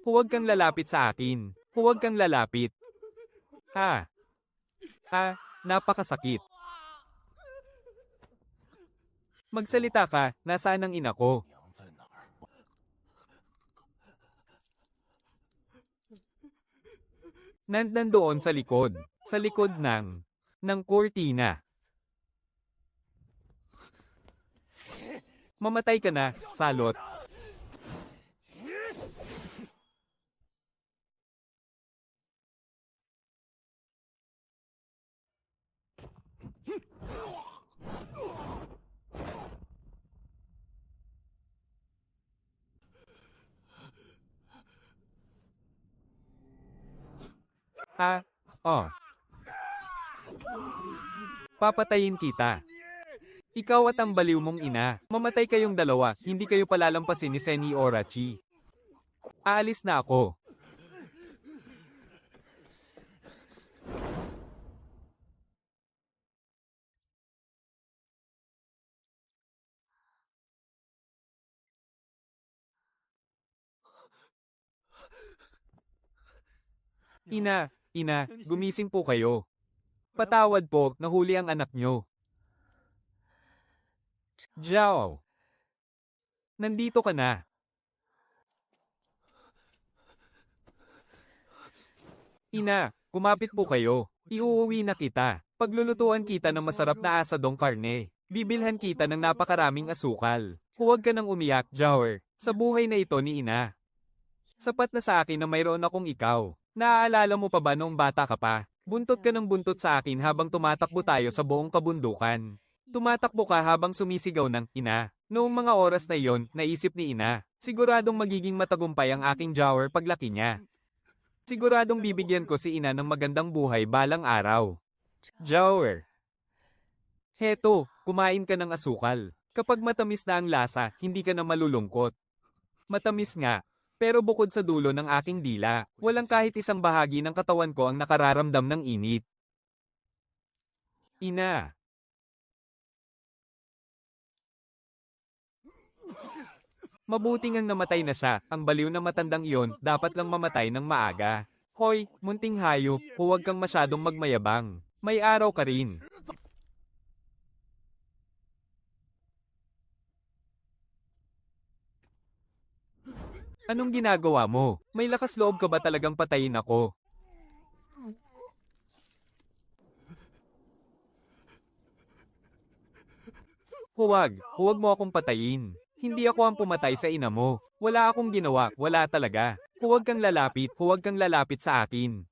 Huwag kang lalapit sa akin. Huwag kang lalapit. Napakasakit. Magsalita ka, nasaan ang ina ko? Nandoon sa likod. Sa likod ng kurtina. Mamatay ka na, salot. Oh. Papatayin kita. Ikaw at ang baliw mong ina. Mamatay kayong dalawa, hindi kayo palalampasin ni Seni Orachi. Aalis na ako. Ina, gumising po kayo. Patawad po, nahuli ang anak nyo. Zhao. Nandito ka na. Ina, kumapit po kayo. Iuuwi na kita. Paglulutuan kita ng masarap na asadong karne. Bibilhan kita ng napakaraming asukal. Huwag ka nang umiyak, Zhao. Sa buhay na ito ni ina. Sapat na sa akin na mayroon akong ikaw. Naaalala mo pa ba noong bata ka pa? Buntot ka ng buntot sa akin habang tumatakbo tayo sa buong kabundukan. Tumatakbo ka habang sumisigaw ng ina. Noong mga oras na iyon, naisip ni ina, siguradong magiging matagumpay ang aking Zhao paglaki niya. Siguradong bibigyan ko si ina ng magandang buhay balang araw. Zhao. Heto, kumain ka ng asukal. Kapag matamis na ang lasa, hindi ka na malulungkot. Matamis nga. Pero bukod sa dulo ng aking dila, walang kahit isang bahagi ng katawan ko ang nakararamdam ng init. Ina. Mabuti ngang namatay na siya, ang baliw na matandang iyon, dapat lang mamatay ng maaga. Hoy, munting hayop, huwag kang masyadong magmayabang. May araw ka rin. Anong ginagawa mo? May lakas loob ka ba talagang patayin ako? Huwag mo akong patayin. Hindi ako ang pumatay sa ina mo. Wala akong ginawa, wala talaga. Huwag kang lalapit sa akin.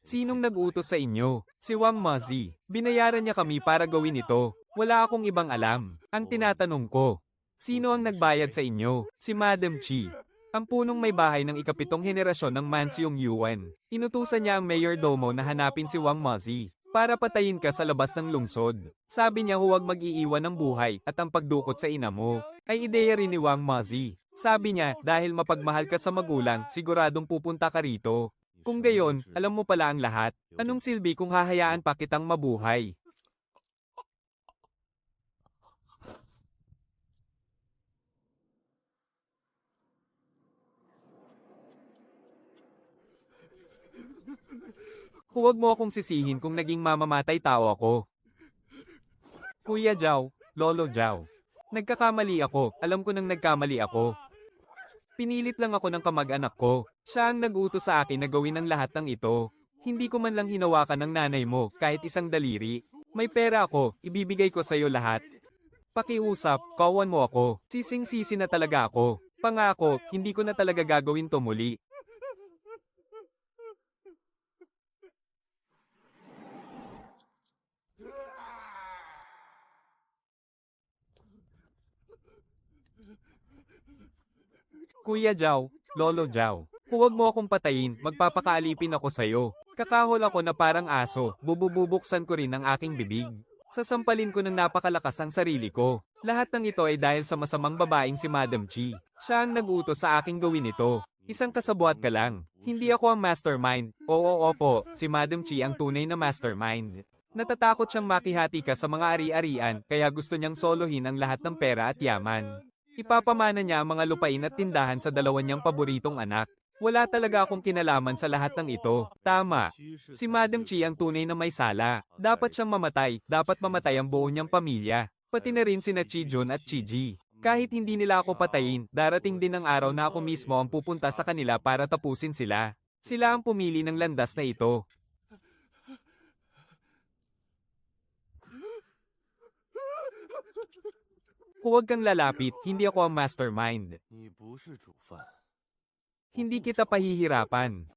Sinong nag-utos sa inyo? Si Wang Mazi. Binayaran niya kami para gawin ito. Wala akong ibang alam. Ang tinatanong ko, sino ang nagbayad sa inyo? Si Madam Chi. Ang punong may bahay ng ikapitong henerasyon ng Mansyong Yuan. Inutusan niya ang Mayor Domo na hanapin si Wang Mazi para patayin ka sa labas ng lungsod. Sabi niya huwag mag-iiwan ng buhay at ang pagdukot sa ina mo ay ideya rin ni Wang Mazi. Sabi niya dahil mapagmahal ka sa magulang, siguradong pupunta ka rito. Kung gayon, alam mo pala ang lahat. Anong silbi kung hahayaan pa kitang mabuhay? Huwag mo akong sisihin kung naging mamamatay tao ako. Kuya Zhao, Lolo Zhao. Nagkakamali ako, alam ko nang nagkamali ako. Pinilit lang ako ng kamag-anak ko. Siya ang nag-utos sa akin na gawin ang lahat ng ito. Hindi ko man lang hinawakan ng nanay mo kahit isang daliri. May pera ako, ibibigay ko sa'yo lahat. Pakiusap, kawan mo ako. Sising-sisi na talaga ako. Pangako, hindi ko na talaga gagawin to muli. Kuya Zhao, Lolo Zhao, huwag mo akong patayin, magpapakaalipin ako sa'yo. Kakahol ako na parang aso, bububuksan ko rin ang aking bibig. Sasampalin ko ng napakalakas ang sarili ko. Lahat ng ito ay dahil sa masamang babaeng si Madam Chi. Siya ang nag-utos sa aking gawin ito. Isang kasabwat ka lang. Hindi ako ang mastermind. Oo, opo, si Madam Chi ang tunay na mastermind. Natatakot siyang makihati ka sa mga ari-arian, kaya gusto niyang solohin ang lahat ng pera at yaman. Ipapamana niya ang mga lupain at tindahan sa dalawa niyang paboritong anak. Wala talaga akong kinalaman sa lahat ng ito. Tama. Si Madam Chi ang tunay na may sala. Dapat siyang mamatay. Dapat mamatay ang buo niyang pamilya. Pati na rin sina Chi Jun at Chi Ji. Kahit hindi nila ako patayin, darating din ang araw na ako mismo ang pupunta sa kanila para tapusin sila. Sila ang pumili ng landas na ito. Huwag kang lalapit, hindi ako ang mastermind. Hindi kita pahihirapan.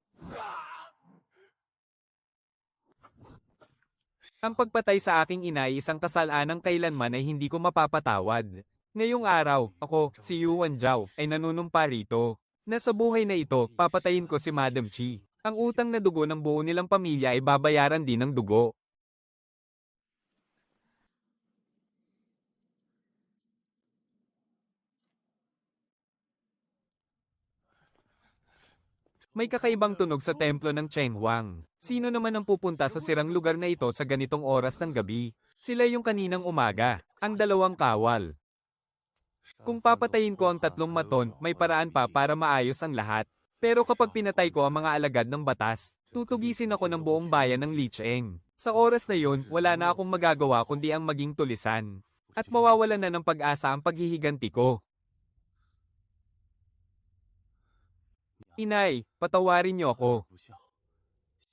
Ang pagpatay sa aking ina ay isang kasalanan kailanman ay hindi ko mapapatawad. Ngayong araw, ako, si Yuan Zhao, ay nanunumpa rito. Na sa buhay na ito, papatayin ko si Madam Chi. Ang utang na dugo ng buo nilang pamilya ay babayaran din ng dugo. May kakaibang tunog sa templo ng Chenghuang. Sino naman ang pupunta sa sirang lugar na ito sa ganitong oras ng gabi? Sila yung kaninang umaga, ang dalawang kawal. Kung papatayin ko ang tatlong maton, may paraan pa para maayos ang lahat. Pero kapag pinatay ko ang mga alagad ng batas, tutugisin ako ng buong bayan ng Licheng. Sa oras na yun, wala na akong magagawa kundi ang maging tulisan. At mawawalan na ng pag-asa ang paghihiganti ko. Inay, patawarin niyo ako.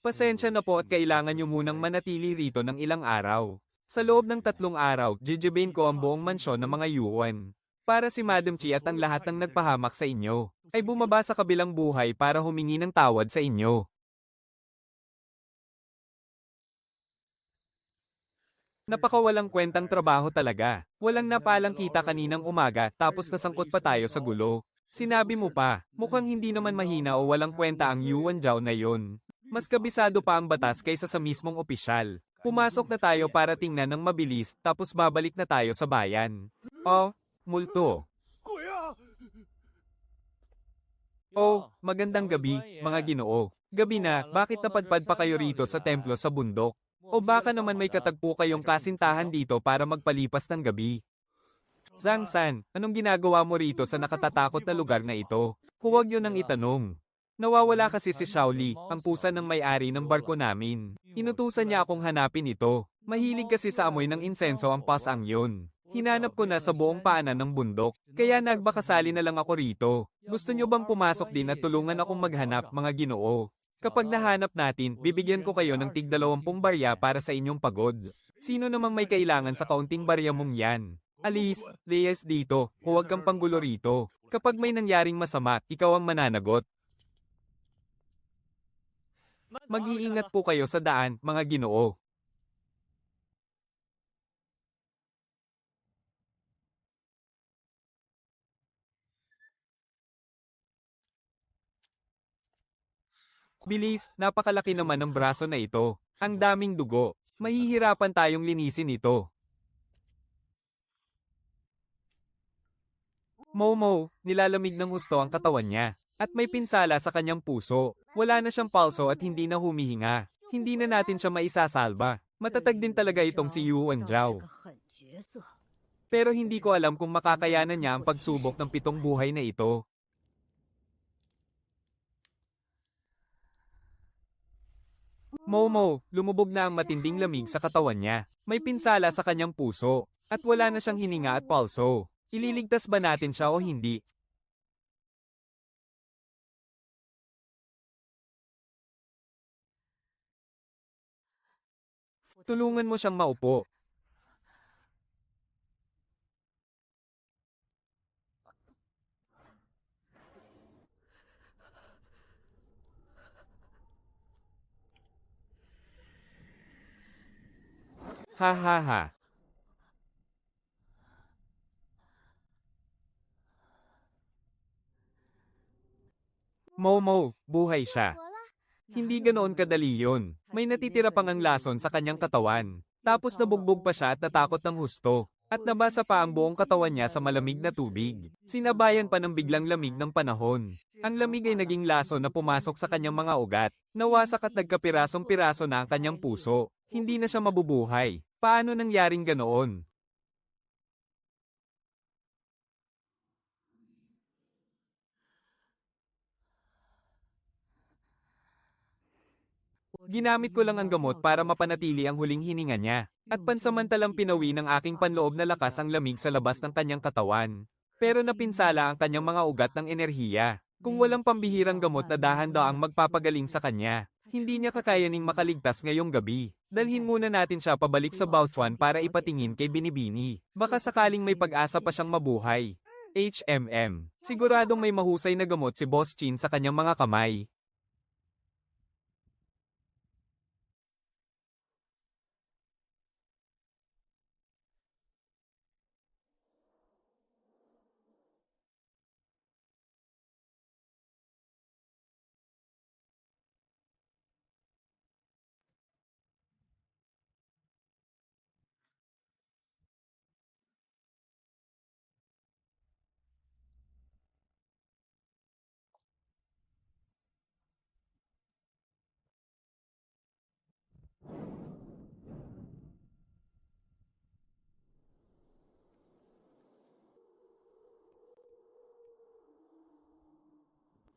Pasensya na po at kailangan niyo munang manatili rito ng ilang araw. Sa loob ng 3 araw, jijibain ko ang buong mansyon ng mga Yuan. Para si Madam Chi at ang lahat ng nagpahamak sa inyo, ay bumaba sa kabilang buhay para humingi ng tawad sa inyo. Napakawalang kwentang trabaho talaga. Walang napalang kita kaninang umaga tapos nasangkot pa tayo sa gulo. Sinabi mo pa, mukhang hindi naman mahina o walang kwenta ang Yuan Zhao na yon. Mas kabisado pa ang batas kaysa sa mismong opisyal. Pumasok na tayo para tingnan ng mabilis, tapos babalik na tayo sa bayan. Oh, multo. Oh, magandang gabi, mga Ginoo. Gabi na, bakit napadpad pa kayo rito sa templo sa bundok? O baka naman may katagpo kayong kasintahan dito para magpalipas ng gabi? Zhang San, anong ginagawa mo rito sa nakatatakot na lugar na ito? Huwag yun ang itanong. Nawawala kasi si Shaoli, ang pusa ng may-ari ng barko namin. Inutusan niya akong hanapin ito. Mahilig kasi sa amoy ng insenso ang pasang yun. Hinanap ko na sa buong paanan ng bundok, kaya nagbakasali na lang ako rito. Gusto niyo bang pumasok din at tulungan akong maghanap, mga Ginoo? Kapag nahanap natin, bibigyan ko kayo ng tig-20 barya para sa inyong pagod. Sino namang may kailangan sa kaunting barya mong yan? Alice, Reyes dito, huwag kang panggulo rito. Kapag may nangyaring masama, ikaw ang mananagot. Mag-iingat po kayo sa daan, mga Ginoo. Bilis, napakalaki naman ng braso na ito. Ang daming dugo. Mahihirapan tayong linisin ito. Momo, nilalamig ng husto ang katawan niya. At may pinsala sa kanyang puso. Wala na siyang palso at hindi na humihinga. Hindi na natin siya maisasalba. Matatag din talaga itong si Yuan Zhao. Pero hindi ko alam kung makakayanan niya ang pagsubok ng 7 buhay na ito. Momo, lumubog na ang matinding lamig sa katawan niya. May pinsala sa kanyang puso. At wala na siyang hininga at palso. Ililigtas ba natin siya o hindi? Tulungan mo siyang maupo. Ha ha ha. Momo, buhay siya. Hindi ganoon kadali yun. May natitira pang ang lason sa kanyang katawan. Tapos nabugbog pa siya at natakot ng husto. At nabasa pa ang buong katawan niya sa malamig na tubig. Sinabayan pa ng biglang lamig ng panahon. Ang lamig ay naging lason na pumasok sa kanyang mga ugat. Nawasak at nagkapirasong-piraso na ang kanyang puso. Hindi na siya mabubuhay. Paano nangyaring ganoon? Ginamit ko lang ang gamot para mapanatili ang huling hininga niya, at pansamantalang pinawi ng aking panloob na lakas ang lamig sa labas ng kanyang katawan. Pero napinsala ang kanyang mga ugat ng enerhiya. Kung walang pambihirang gamot na dahan-daang magpapagaling sa kanya, hindi niya kakayaning makaligtas ngayong gabi. Dalhin muna natin siya pabalik sa Baochuan para ipatingin kay Binibini. Baka sakaling may pag-asa pa siyang mabuhay. HMM. Siguradong may mahusay na gamot si Boss Chin sa kanyang mga kamay.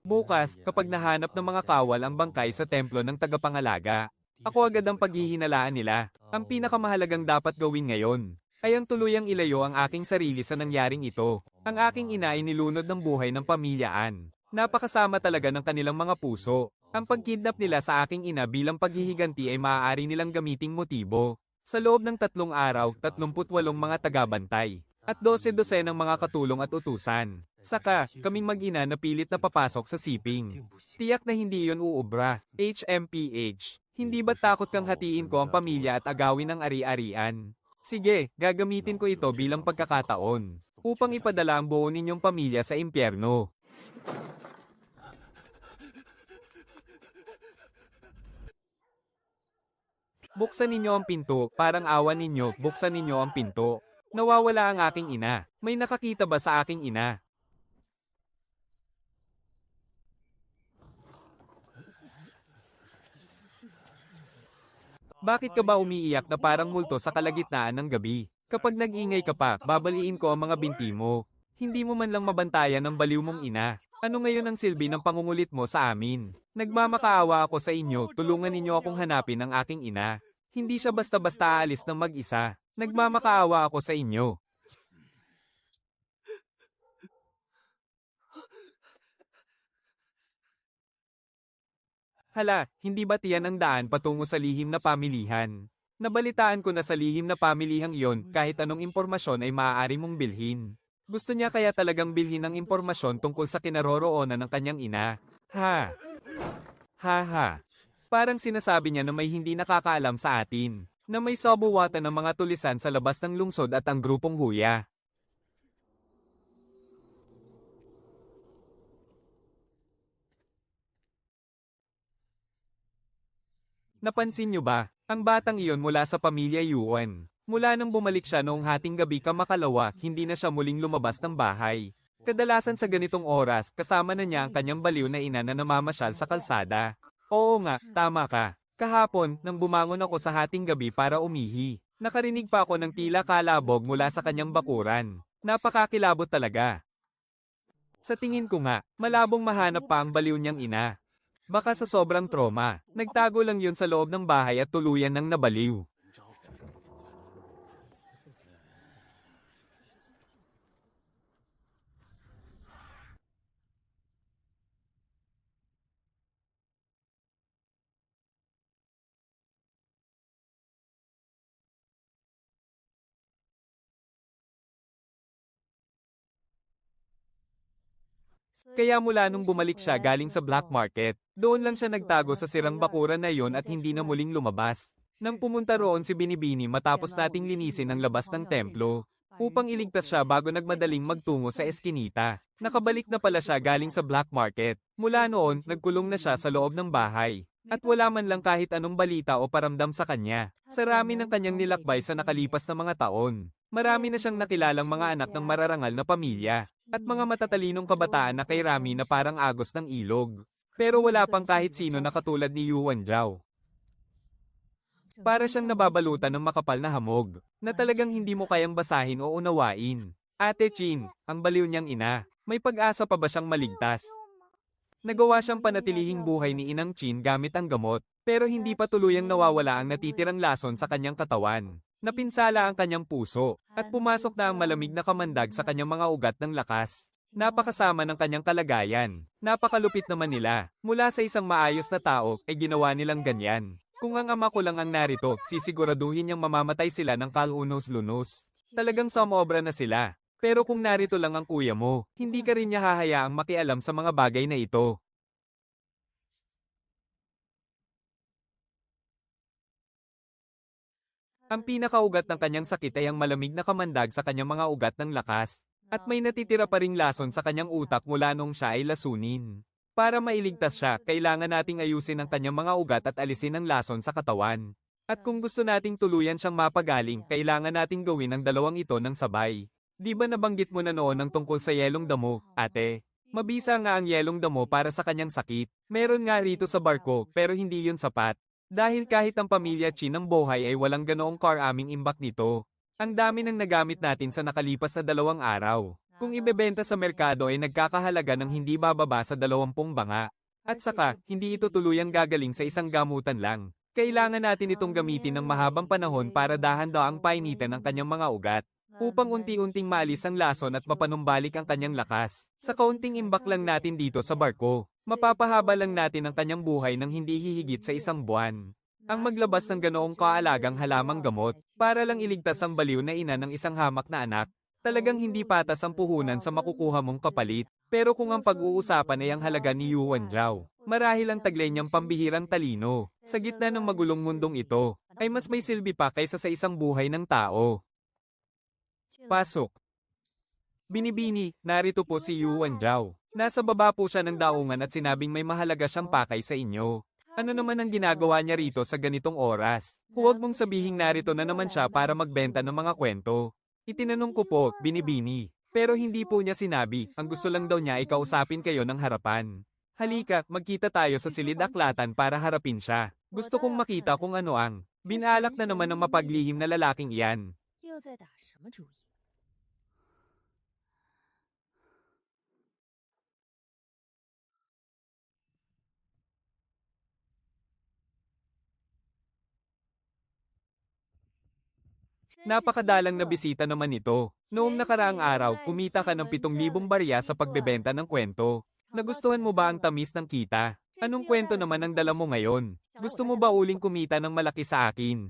Bukas, kapag nahanap ng mga kawal ang bangkay sa templo ng tagapangalaga, ako agad ang paghihinalaan nila. Ang pinakamahalagang dapat gawin ngayon ay ang tuluyang ilayo ang aking sarili sa nangyaring ito. Ang aking ina ay nilunod ng buhay ng pamilyaan. Napakasama talaga ng kanilang mga puso. Ang pagkidnap nila sa aking ina bilang paghihiganti ay maaari nilang gamiting motibo. Sa loob ng 3 araw, 38 mga tagabantay at 12 ng mga katulong at utusan. Saka, kaming mag-ina na pilit na papasok sa siping. Tiyak na hindi yon uubra. HMPH. Hindi ba takot kang hatiin ko ang pamilya at agawin ang ari-arian? Sige, gagamitin ko ito bilang pagkakataon upang ipadala ang buo ninyong pamilya sa impyerno. Buksan ninyo ang pinto, parang awa ninyo, buksan ninyo ang pinto. Nawawala ang aking ina. May nakakita ba sa aking ina? Bakit ka ba umiiyak na parang multo sa kalagitnaan ng gabi? Kapag nag-ingay ka pa, babaliin ko ang mga binti mo. Hindi mo man lang mabantayan ang baliw mong ina. Ano ngayon ang silbi ng pangungulit mo sa amin? Nagmamakaawa ako sa inyo, tulungan ninyo akong hanapin ang aking ina. Hindi siya basta-basta aalis ng mag-isa. Nagmamakaawa ako sa inyo. Hala, hindi ba tiyan ang daan patungo sa lihim na pamilihan? Nabalitaan ko na sa lihim na pamilihang iyon, kahit anong impormasyon ay maaari mong bilhin. Gusto niya kaya talagang bilhin ang impormasyon tungkol sa kinaroroonan ng kanyang ina. Ha! Ha ha! Parang sinasabi niya na may hindi nakakaalam sa atin, na may sabuwatan ng mga tulisan sa labas ng lungsod at ang grupong Huya. Napansin niyo ba, ang batang iyon mula sa pamilya Yuan. Mula nang bumalik siya noong hating gabi kamakalawa, hindi na siya muling lumabas ng bahay. Kadalasan sa ganitong oras, kasama na niya ang kanyang baliw na ina na namamasyal sa kalsada. Oo nga, tama ka. Kahapon, nang bumangon ako sa hating gabi para umihi, nakarinig pa ako ng tila kalabog mula sa kanyang bakuran. Napakakilabot talaga. Sa tingin ko nga, malabong mahanap pa ang baliw niyang ina. Baka sa sobrang trauma, nagtago lang yun sa loob ng bahay at tuluyan ng nabaliw. Kaya mula nung bumalik siya galing sa black market, doon lang siya nagtago sa sirang bakuran na yon at hindi na muling lumabas. Nang pumunta roon si Binibini matapos nating linisin ang labas ng templo, upang iligtas siya bago nagmadaling magtungo sa eskinita. Nakabalik na pala siya galing sa black market. Mula noon, nagkulong na siya sa loob ng bahay. At wala man lang kahit anong balita o paramdam sa kanya. Sa rami ng kanyang nilakbay sa nakalipas na mga taon, marami na siyang nakilalang mga anak ng mararangal na pamilya, at mga matatalinong kabataan na kay Rami na parang agos ng ilog. Pero wala pang kahit sino na katulad ni Yuan Zhao. Para siyang nababalutan ng makapal na hamog, na talagang hindi mo kayang basahin o unawain. Ate Chin, ang baliw niyang ina, may pag-asa pa ba siyang maligtas? Nagawa siyang panatilihing buhay ni Inang Chin gamit ang gamot, pero hindi pa tuluyang nawawala ang natitirang lason sa kanyang katawan. Napinsala ang kanyang puso, at pumasok na ang malamig na kamandag sa kanyang mga ugat ng lakas. Napakasama ng kanyang kalagayan. Napakalupit naman nila. Mula sa isang maayos na tao, ay ginawa nilang ganyan. Kung ang ama ko lang ang narito, sisiguraduhin niyang mamamatay sila ng kalunos-lunos. Talagang sumobra na sila. Pero kung narito lang ang kuya mo, hindi ka rin niya hahayaang makialam sa mga bagay na ito. Ang pinakaugat ng kanyang sakit ay ang malamig na kamandag sa kanyang mga ugat ng lakas, at may natitira pa ring lason sa kanyang utak mula nung siya ay lasunin. Para mailigtas siya, kailangan nating ayusin ang kanyang mga ugat at alisin ang lason sa katawan. At kung gusto nating tuluyan siyang mapagaling, kailangan nating gawin ang dalawang ito ng sabay. Di ba nabanggit mo na noon ang tungkol sa yelong damo, ate? Mabisa nga ang yelong damo para sa kanyang sakit. Meron nga rito sa barko, pero hindi yun sapat. Dahil kahit ang pamilya Chin ng Bohai ay walang ganoong car aming imbak nito. Ang dami nang nagamit natin sa nakalipas na 2 araw. Kung ibebenta sa merkado ay nagkakahalaga ng hindi bababa sa 20 banga. At saka, hindi ito tuluyang gagaling sa isang gamutan lang. Kailangan natin itong gamitin ng mahabang panahon para dahan-daang painitan ang kanyang mga ugat. Upang unti-unting maalis ang lason at mapanumbalik ang kanyang lakas. Sa kaunting imbak lang natin dito sa barko, mapapahaba lang natin ang kanyang buhay ng hindi hihigit sa 1 buwan. Ang maglabas ng ganoong kaalagang halamang gamot, para lang iligtas ang baliw na ina ng isang hamak na anak, talagang hindi patas ang puhunan sa makukuha mong kapalit. Pero kung ang pag-uusapan ay ang halaga ni Yuan Zhao, marahil ang taglay niyang pambihirang talino, sa gitna ng magulong mundong ito, ay mas may silbi pa kaysa sa isang buhay ng tao. Pasok. Binibini, narito po si Yuan Zhao. Nasa baba po siya ng daungan at sinabing may mahalaga siyang pakay sa inyo. Ano naman ang ginagawa niya rito sa ganitong oras? Huwag mong sabihing narito na naman siya para magbenta ng mga kwento. Itinanong ko po, Binibini. Pero hindi po niya sinabi, ang gusto lang daw niya ay kausapin kayo ng harapan. Halika, magkita tayo sa silid-aklatan para harapin siya. Gusto kong makita kung ano ang binalak na naman ng mapaglihim na lalaking iyan. Napakadalang na bisita naman ito. Noong nakaraang araw, kumita ka ng 7,000 barya sa pagbebenta ng kwento. Nagustuhan mo ba ang tamis ng kita? Anong kwento naman ang dala mo ngayon? Gusto mo ba uling kumita ng malaki sa akin?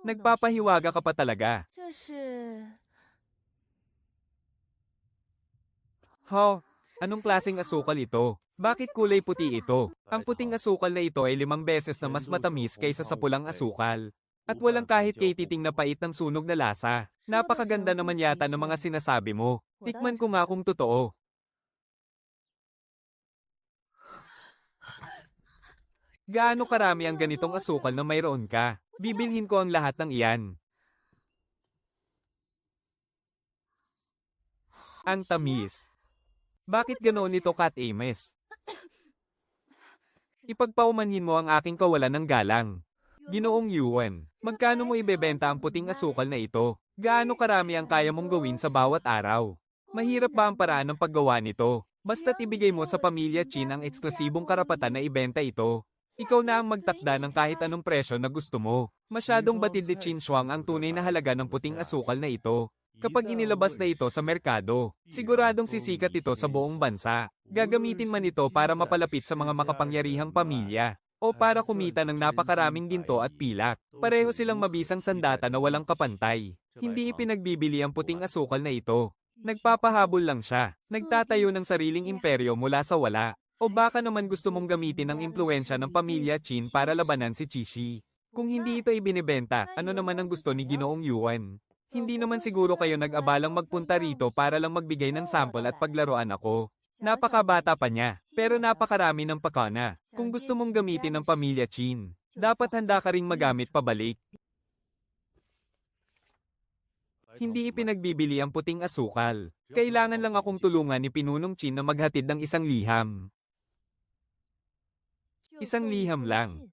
Nagpapahiwaga ka pa talaga. Anong klaseng asukal ito? Bakit kulay puti ito? Ang puting asukal na ito ay 5 beses na mas matamis kaysa sa pulang asukal. At walang kahit kay-titing na pait ng sunog na lasa. Napakaganda naman yata ng mga sinasabi mo. Tikman ko nga kung totoo. Gaano karami ang ganitong asukal na mayroon ka? Bibilhin ko ang lahat ng iyan. Ang tamis. Bakit ganoon ito, Kat Ames? Ipagpaumanhin mo ang aking kawalan ng galang. Ginoong Yuan, magkano mo ibebenta ang puting asukal na ito? Gaano karami ang kaya mong gawin sa bawat araw? Mahirap ba ang paraan ng paggawa nito? Basta't ibigay mo sa pamilya Chin ang eksklusibong karapatan na ibenta ito. Ikaw na ang magtakda ng kahit anong presyo na gusto mo. Masyadong batid ni Chin Shuang ang tunay na halaga ng puting asukal na ito. Kapag inilabas na ito sa merkado, siguradong sisikat ito sa buong bansa. Gagamitin man ito para mapalapit sa mga makapangyarihang pamilya, o para kumita ng napakaraming ginto at pilak. Pareho silang mabisang sandata na walang kapantay. Hindi ipinagbibili ang puting asukal na ito. Nagpapahabol lang siya. Nagtatayo ng sariling imperyo mula sa wala. O baka naman gusto mong gamitin ang impluensya ng pamilya Chin para labanan si Chishi. Kung hindi ito ibinibenta, ano naman ang gusto ni Ginoong Yuan? Hindi naman siguro kayo nag-abalang magpunta rito para lang magbigay ng sample at paglaruan ako. Napakabata pa niya, pero napakarami ng pakana. Kung gusto mong gamitin ng pamilya Chin, dapat handa ka ring magamit pabalik. Hindi ipinagbibili ang puting asukal. Kailangan lang akong tulungan ni Pinunong Chin na maghatid ng isang liham. Isang liham lang.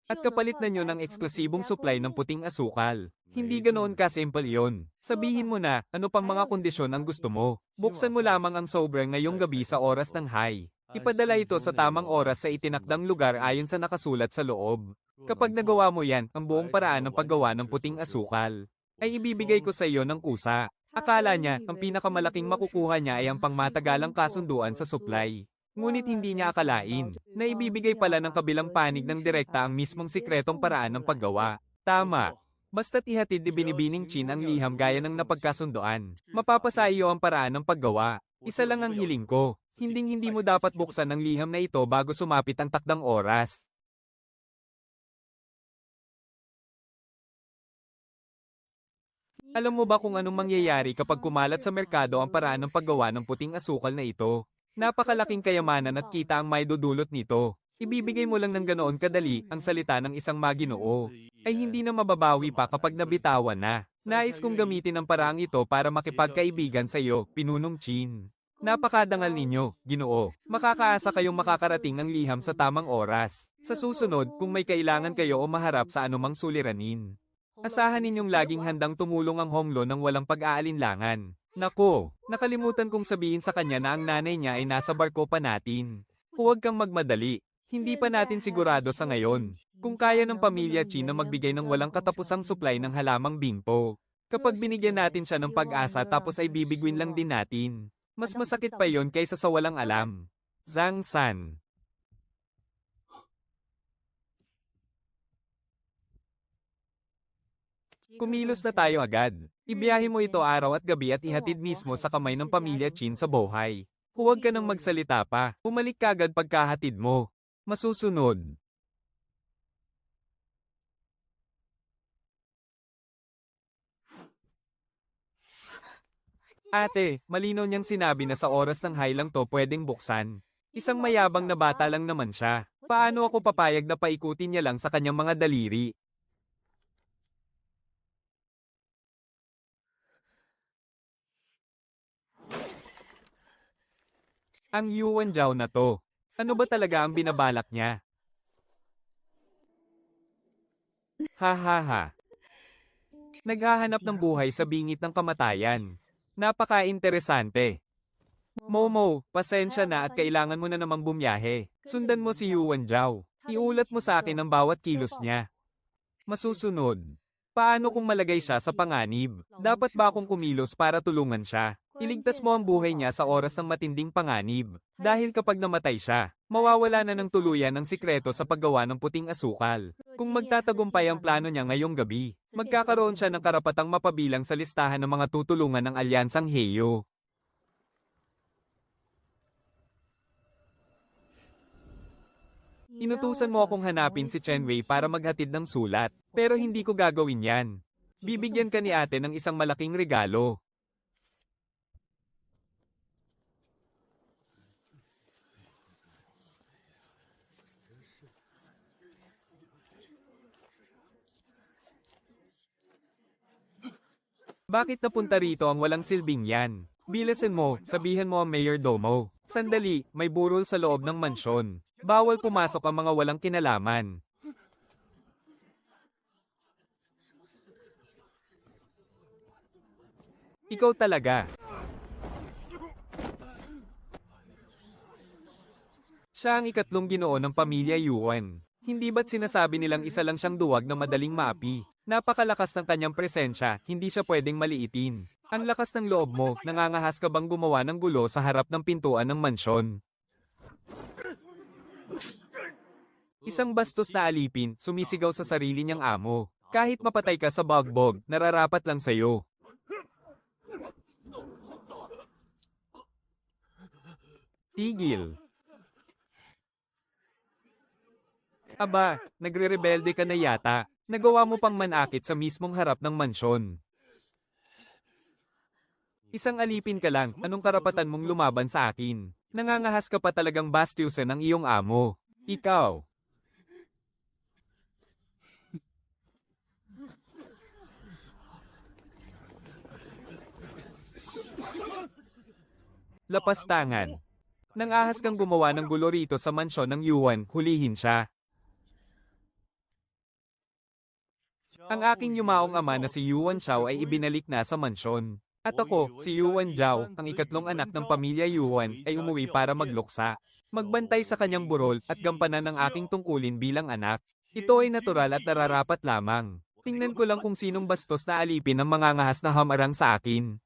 At kapalit na nyo ng eksklusibong supply ng puting asukal. Hindi ganoon ka-simple yon. Sabihin mo na, ano pang mga kondisyon ang gusto mo. Buksan mo lamang ang sobre ngayong gabi sa oras ng high. Ipadala ito sa tamang oras sa itinakdang lugar ayon sa nakasulat sa loob. Kapag nagawa mo yan, ang buong paraan ng paggawa ng puting asukal ay ibibigay ko sa iyo ng kusa. Akala niya, ang pinakamalaking makukuha niya ay ang pangmatagalang kasunduan sa supply. Ngunit hindi niya akalain na ibibigay pala ng kabilang panig ng direkta ang mismong sikretong paraan ng paggawa. Tama. Basta't ihatid ni Binibining Chin ang liham gaya ng napagkasundoan. Mapapasa iyo ang paraan ng paggawa. Isa lang ang hiling ko. Hinding-hindi mo dapat buksan ang liham na ito bago sumapit ang takdang oras. Alam mo ba kung anong mangyayari kapag kumalat sa merkado ang paraan ng paggawa ng puting asukal na ito? Napakalaking kayamanan at kita ang may dudulot nito. Ibibigay mo lang ng ganoon kadali ang salita ng isang maginoo, ay hindi na mababawi pa kapag nabitawan na. Nais kong gamitin ang paraang ito para makipagkaibigan sa iyo, Pinunong Chin. Napakadangal ninyo, Ginoo. Makakaasa kayong makakarating ng liham sa tamang oras. Sa susunod, kung may kailangan kayo o maharap sa anumang suliranin, asahan ninyong laging handang tumulong ang Honglo ng walang pag-aalinlangan. Nako, nakalimutan kong sabihin sa kanya na ang nanay niya ay nasa barko pa natin. Huwag kang magmadali. Hindi pa natin sigurado sa ngayon kung kaya ng pamilya Chin na magbigay ng walang katapusang supply ng halamang bingpo. Kapag binigyan natin siya ng pag-asa tapos ay bibigwin lang din natin, mas masakit pa yon kaysa sa walang alam. Zhang San. Kumilos na tayo agad. Ibiyahe mo ito araw at gabi at ihatid mismo sa kamay ng pamilya Chin sa Bohai. Huwag ka nang magsalita pa. Umalik kagad pagkahatid mo. Masusunod. Ate, malinaw niyang sinabi na sa oras ng high lang to pwedeng buksan. Isang mayabang na bata lang naman siya. Paano ako papayag na paikutin niya lang sa kanyang mga daliri? Ang Yuan Zhao na to. Ano ba talaga ang binabalak niya? Ha ha ha. Naghahanap ng buhay sa bingit ng kamatayan. Napaka-interesante. Momo, pasensya na at kailangan mo na namang bumiyahe. Sundan mo si Yuan Zhao. Iulat mo sa akin ang bawat kilos niya. Masusunod. Paano kung malagay siya sa panganib? Dapat ba akong kumilos para tulungan siya? Iligtas mo ang buhay niya sa oras ng matinding panganib. Dahil kapag namatay siya, mawawala na ng tuluyan ang sikreto sa paggawa ng puting asukal. Kung magtatagumpay ang plano niya ngayong gabi, magkakaroon siya ng karapatang mapabilang sa listahan ng mga tutulungan ng Alyansang Heyo. Inutusan mo akong hanapin si Chen Wei para maghatid ng sulat, pero hindi ko gagawin yan. Bibigyan ka ni ate ng isang malaking regalo. Bakit napunta rito ang walang silbing yan? Bilasin mo, sabihan mo ang Mayor Domo. Sandali, may burol sa loob ng mansyon. Bawal pumasok ang mga walang kinalaman. Ikaw talaga. Siya ang ikatlong ginoo ng pamilya Yuan. Hindi ba't sinasabi nilang isa lang siyang duwag na madaling maapi? Napakalakas ng kanyang presensya, hindi siya pwedeng maliitin. Ang lakas ng loob mo, nangangahas ka bang gumawa ng gulo sa harap ng pintuan ng mansyon? Isang bastos na alipin, sumisigaw sa sarili niyang amo. Kahit mapatay ka sa bagbog, nararapat lang sa'yo. Tigil. Aba, nagre-rebelde ka na yata. Nagawa mo pang manakit sa mismong harap ng mansyon. Isang alipin ka lang, anong karapatan mong lumaban sa akin? Nangangahas ka pa talagang bastyusan ng iyong amo. Ikaw. Lapastangan. Nangahas kang gumawa ng gulo rito sa mansyon ng Yuan, hulihin siya. Ang aking yumaong ama na si Yuan Shao ay ibinalik na sa mansyon. At ako, si Yuan Zhao, ang ikatlong anak ng pamilya Yuan, ay umuwi para magluksa. Magbantay sa kanyang burol at gampanan ang aking tungkulin bilang anak. Ito ay natural at nararapat lamang. Tingnan ko lang kung sinong bastos na alipin ang mangangahas na hamarang sa akin.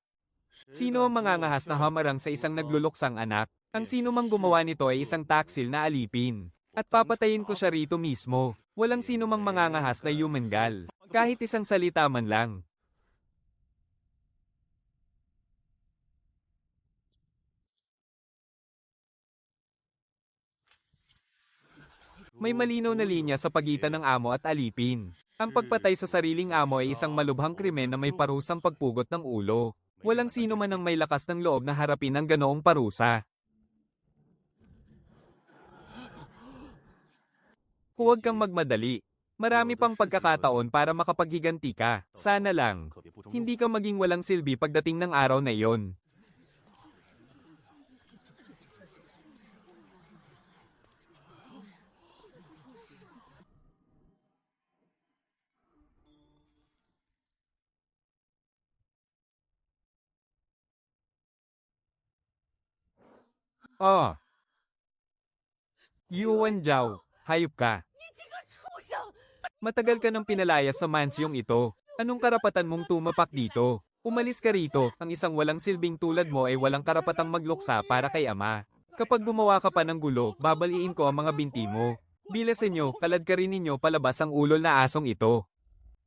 Sino ang mangangahas na hamarang sa isang nagluluksang anak? Ang sino mang gumawa nito ay isang taksil na alipin. At papatayin ko siya rito mismo. Walang sino mang mangangahas na humangal. Kahit isang salita man lang. May malinaw na linya sa pagitan ng amo at alipin. Ang pagpatay sa sariling amo ay isang malubhang krimen na may parusang pagpugot ng ulo. Walang sino man ang may lakas ng loob na harapin ang ganoong parusa. Huwag kang magmadali. Marami pang pagkakataon para makapaghiganti ka. Sana lang. Hindi ka maging walang silbi pagdating ng araw na iyon. Oh, Yuan Zhao, hayop ka. Matagal ka nang pinalayas sa mansyong ito. Anong karapatan mong tumapak dito? Umalis ka rito, ang isang walang silbing tulad mo ay walang karapatang magluksa para kay ama. Kapag gumawa ka pa ng gulo, babaliin ko ang mga binti mo. Bilasan nyo, kalad ka rin ninyo palabas ang ulol na asong ito.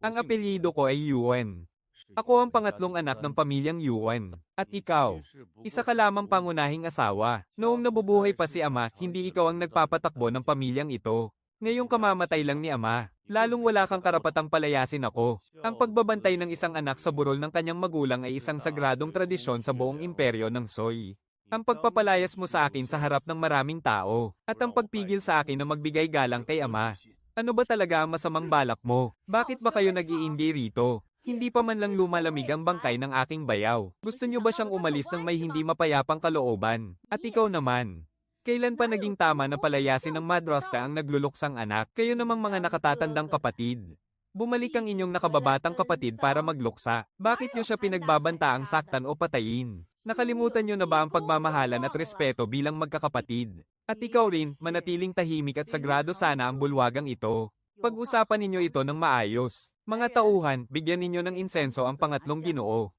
Ang apelyido ko ay Yuan. Ako ang pangatlong anak ng pamilyang Yuan. At ikaw, isa ka lamang pangunahing asawa. Noong nabubuhay pa si ama, hindi ikaw ang nagpapatakbo ng pamilyang ito. Ngayong kamamatay lang ni ama, lalong wala kang karapatang palayasin ako. Ang pagbabantay ng isang anak sa burol ng kanyang magulang ay isang sagradong tradisyon sa buong imperyo ng Soy. Ang pagpapalayas mo sa akin sa harap ng maraming tao, at ang pagpigil sa akin na magbigay galang kay ama. Ano ba talaga ang masamang balak mo? Bakit ba kayo nag-iindi rito? Hindi pa man lang lumalamig ang bangkay ng aking bayaw. Gusto niyo ba siyang umalis ng may hindi mapayapang kalooban? At ikaw naman. Kailan pa naging tama na palayasin ng madrasta ang nagluluksang anak? Kayo namang mga nakatatandang kapatid. Bumalik ang inyong nakababatang kapatid para magluksa. Bakit niyo siya pinagbabantaang saktan o patayin? Nakalimutan niyo na ba ang pagmamahalan at respeto bilang magkakapatid? At ikaw rin, manatiling tahimik at sagrado sana ang bulwagang ito. Pag-usapan ninyo ito ng maayos. Mga tauhan, bigyan ninyo ng insenso ang pangatlong Ginoo.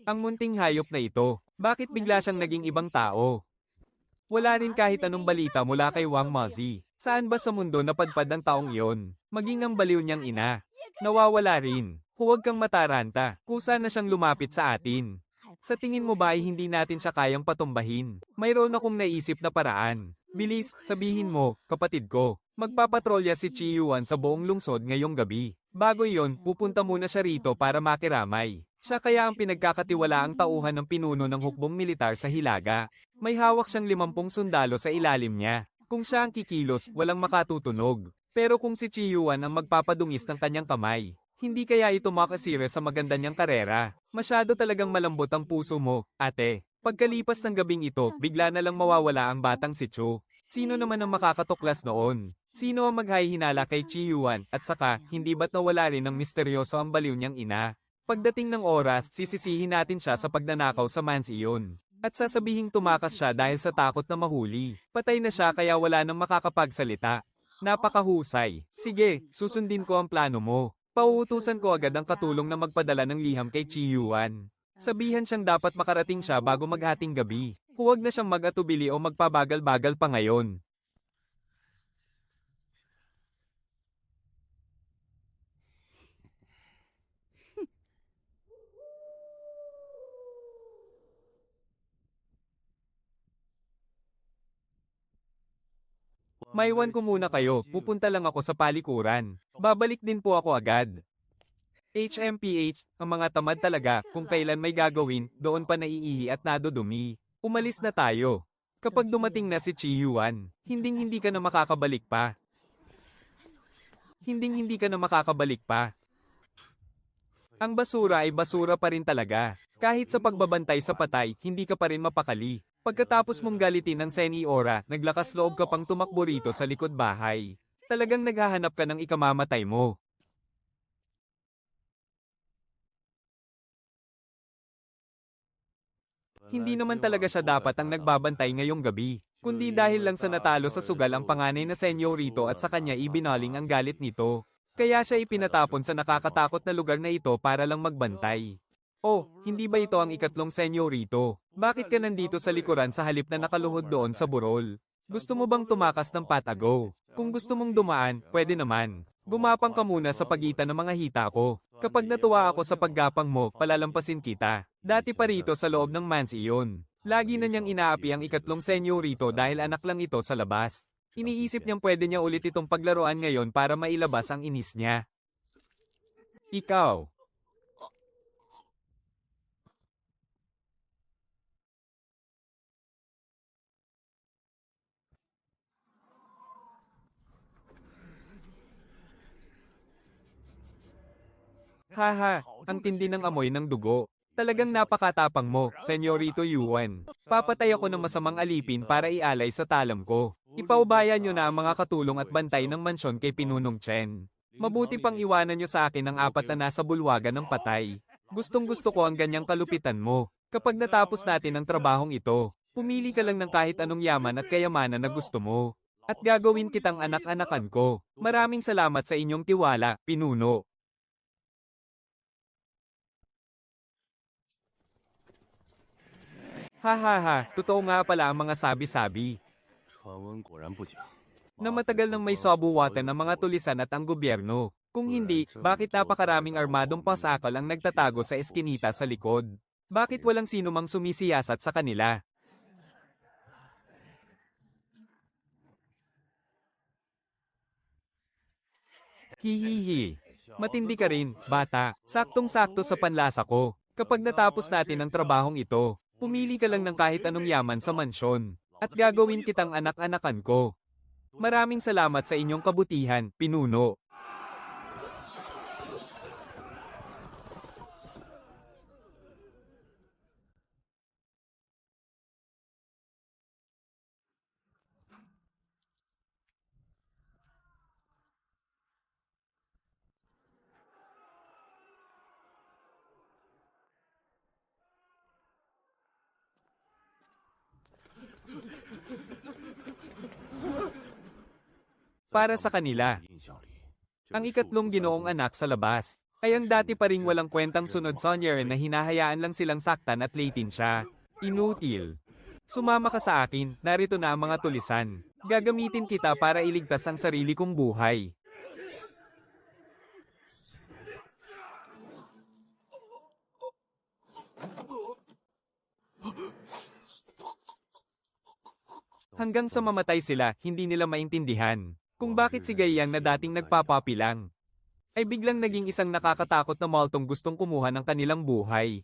Ang munting hayop na ito, bakit bigla siyang naging ibang tao? Wala rin kahit anong balita mula kay Wang Mazi. Saan ba sa mundo napadpad ang taong iyon? Maging ang baliw niyang ina. Nawawala rin. Huwag kang mataranta. Kusa na siyang lumapit sa atin. Sa tingin mo ba ay hindi natin siya kayang patumbahin? Mayroon akong naisip na paraan. Bilis, sabihin mo, kapatid ko. Magpapatrolya si Chi Yuan sa buong lungsod ngayong gabi. Bago iyon, pupunta muna siya rito para makiramay. Siya kaya ang pinagkakatiwalaang tauhan ng pinuno ng hukbong militar sa Hilaga. May hawak siyang 50 sundalo sa ilalim niya. Kung siya ang kikilos, walang makatutunog. Pero kung si Chi Yuan ang magpapadungis ng kanyang kamay, hindi kaya ito makasira sa maganda niyang karera. Masyado talagang malambot ang puso mo, ate. Pagkalipas ng gabing ito, bigla na lang mawawala ang batang si Chu. Sino naman ang makakatuklas noon? Sino ang maghahihinala kay Chi Yuan at saka, hindi ba't nawala rin ng misteryoso ang baliw niyang ina? Pagdating ng oras, sisisihin natin siya sa pagnanakaw sa mansiyon. At sasabihing tumakas siya dahil sa takot na mahuli. Patay na siya kaya wala nang makakapagsalita. Napakahusay. Sige, susundin ko ang plano mo. Pauutusan ko agad ang katulong na magpadala ng liham kay Chi Yuan. Sabihan siyang dapat makarating siya bago maghating gabi. Huwag na siyang mag-atubili o magpabagal-bagal pa ngayon. Maiwan ko muna kayo, pupunta lang ako sa palikuran. Babalik din po ako agad. HMPH, ang mga tamad talaga, kung kailan may gagawin, doon pa naiihi at nadudumi. Umalis na tayo. Kapag dumating na si Chi Yuan, hinding-hindi ka na makakabalik pa. Hinding-hindi ka na makakabalik pa. Ang basura ay basura pa rin talaga. Kahit sa pagbabantay sa patay, hindi ka pa rin mapakali. Pagkatapos mong galitin ng Seniora, naglakas loob ka pang tumakbo rito sa likod bahay. Talagang naghahanap ka ng ikamamatay mo. Hindi naman talaga siya dapat ang nagbabantay ngayong gabi, kundi dahil lang sa natalo sa sugal ang panganay na senyorito at sa kanya ibinaling ang galit nito. Kaya siya ipinatapon sa nakakatakot na lugar na ito para lang magbantay. Oh, hindi ba ito ang ikatlong senyorito? Bakit ka nandito sa likuran sa halip na nakaluhod doon sa burol? Gusto mo bang tumakas ng patago? Kung gusto mong dumaan, pwede naman. Gumapang ka muna sa pagitan ng mga hita ko. Kapag natuwa ako sa paggapang mo, palalampasin kita. Dati pa rito sa loob ng mansiyon. Lagi na niyang inaapi ang ikatlong senyorito dahil anak lang ito sa labas. Iniisip niyang pwede niya ulit itong paglaruan ngayon para mailabas ang inis niya. Ikaw. Haha, ang tindi ng amoy ng dugo. Talagang napakatapang mo, Senyorito Yuan. Papatay ako ng masamang alipin para ialay sa talam ko. Ipaubaya niyo na ang mga katulong at bantay ng mansyon kay Pinunong Chen. Mabuti pang iwanan niyo sa akin ang apat na nasa bulwagan ng patay. Gustong gusto ko ang ganyang kalupitan mo. Kapag natapos natin ang trabahong ito, pumili ka lang ng kahit anong yaman at kayamanan na gusto mo. At gagawin kitang anak-anakan ko. Maraming salamat sa inyong tiwala, Pinuno. Hahaha, totoo nga pala ang mga sabi-sabi. Na matagal nang may sabuwatan ng mga tulisan at ang gobyerno. Kung hindi, bakit napakaraming armadong pasakal ang nagtatago sa eskinita sa likod? Bakit walang sino mang sumisiyasat sa kanila? Hihihi. Matindi ka rin, bata. Saktong-sakto sa panlasa ko. Kapag natapos natin ang trabahong ito, pumili ka lang ng kahit anong yaman sa mansyon. At gagawin kitang anak-anakan ko. Maraming salamat sa inyong kabutihan, Pinuno. Para sa kanila. Ang ikatlong ginoong anak sa labas, ay ang dati pa ring walang kwentang sunod Sonyer na hinahayaan lang silang saktan at litin siya. Inutil. Sumama ka sa akin, narito na ang mga tulisan. Gagamitin kita para iligtas ang sarili kong buhay. Hanggang sa mamatay sila, hindi nila maintindihan kung bakit si Gaiyang na dating nagpapapi lang, ay biglang naging isang nakakatakot na multong gustong kumuha ng kanilang buhay.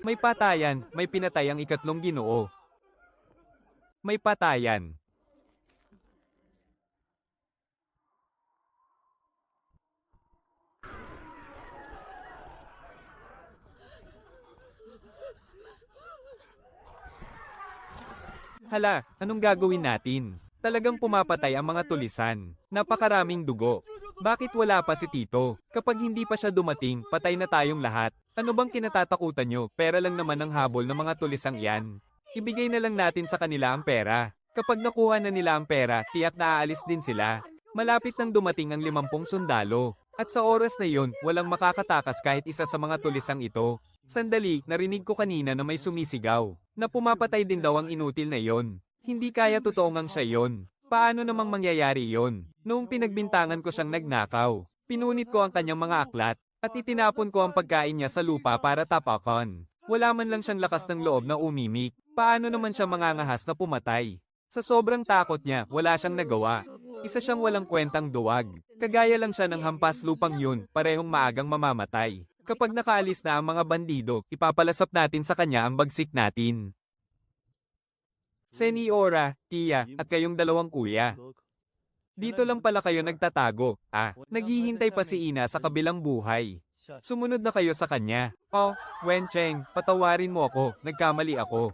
May patayan, may pinatay ang ikatlong ginoo. May patayan. Hala, anong gagawin natin? Talagang pumapatay ang mga tulisan. Napakaraming dugo. Bakit wala pa si Tito? Kapag hindi pa siya dumating, patay na tayong lahat. Ano bang kinatatakutan nyo? Pera lang naman ang habol ng mga tulisang iyan. Ibigay na lang natin sa kanila ang pera. Kapag nakuha na nila ang pera, tiyak na aalis din sila. Malapit nang dumating ang 50 sundalo. At sa oras na yon, walang makakatakas kahit isa sa mga tulisang ito. Sandali, narinig ko kanina na may sumisigaw, na pumapatay din daw ang inutil na yon. Hindi kaya totoo ngang siya yon. Paano namang mangyayari yon? Noong pinagbintangan ko siyang nagnakaw, pinunit ko ang kanyang mga aklat, at itinapon ko ang pagkain niya sa lupa para tapakan. Wala man lang siyang lakas ng loob na umimik. Paano naman siya mangangahas na pumatay? Sa sobrang takot niya, wala siyang nagawa. Isa siyang walang kwentang duwag. Kagaya lang siya ng hampas lupang yun, parehong maagang mamamatay. Kapag nakaalis na ang mga bandido, ipapalasap natin sa kanya ang bagsik natin. Seniora, Tia, at kayong dalawang kuya. Dito lang pala kayo nagtatago. Naghihintay pa si Ina sa kabilang buhay. Sumunod na kayo sa kanya. Oh, Wencheng, patawarin mo ako, nagkamali ako.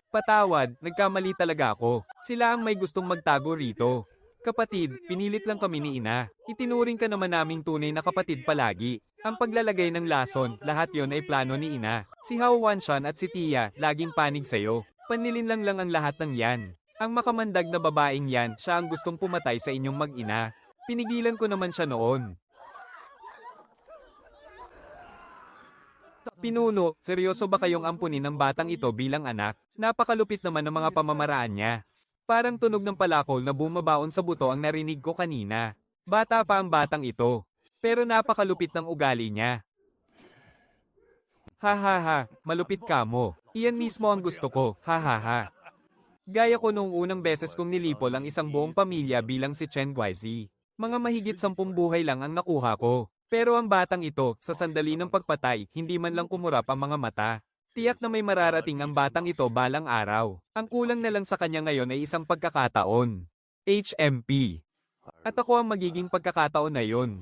Patawad, nagkamali talaga ako. Sila ang may gustong magtago rito. Kapatid, pinilit lang kami ni Ina. Itinuring ka naman naming tunay na kapatid palagi. Ang paglalagay ng lason, lahat yon ay plano ni Ina. Si Hao Wanshan at si Tia, laging panig sa'yo. Panlilinlang lang ang lahat ng yan. Ang makamandag na babaeng yan, siya ang gustong pumatay sa inyong mag-ina. Pinigilan ko naman siya noon. Pinuno, seryoso ba kayong ampunin ng batang ito bilang anak? Napakalupit naman ng mga pamamaraan niya. Parang tunog ng palakol na bumabaon sa buto ang narinig ko kanina. Bata pa ang batang ito. Pero napakalupit ng ugali niya. Ha ha ha, malupit ka mo. Iyan mismo ang gusto ko, ha ha ha. Gaya ko noong unang beses kong nilipol ang isang buong pamilya bilang si Chen Guizi. Mga mahigit 10 buhay lang ang nakuha ko. Pero ang batang ito, sa sandali ng pagpatay, hindi man lang kumurap ang mga mata. Tiyak na may mararating ang batang ito balang araw. Ang kulang na lang sa kanya ngayon ay isang pagkakataon. HMP. At ako ang magiging pagkakataon na yon.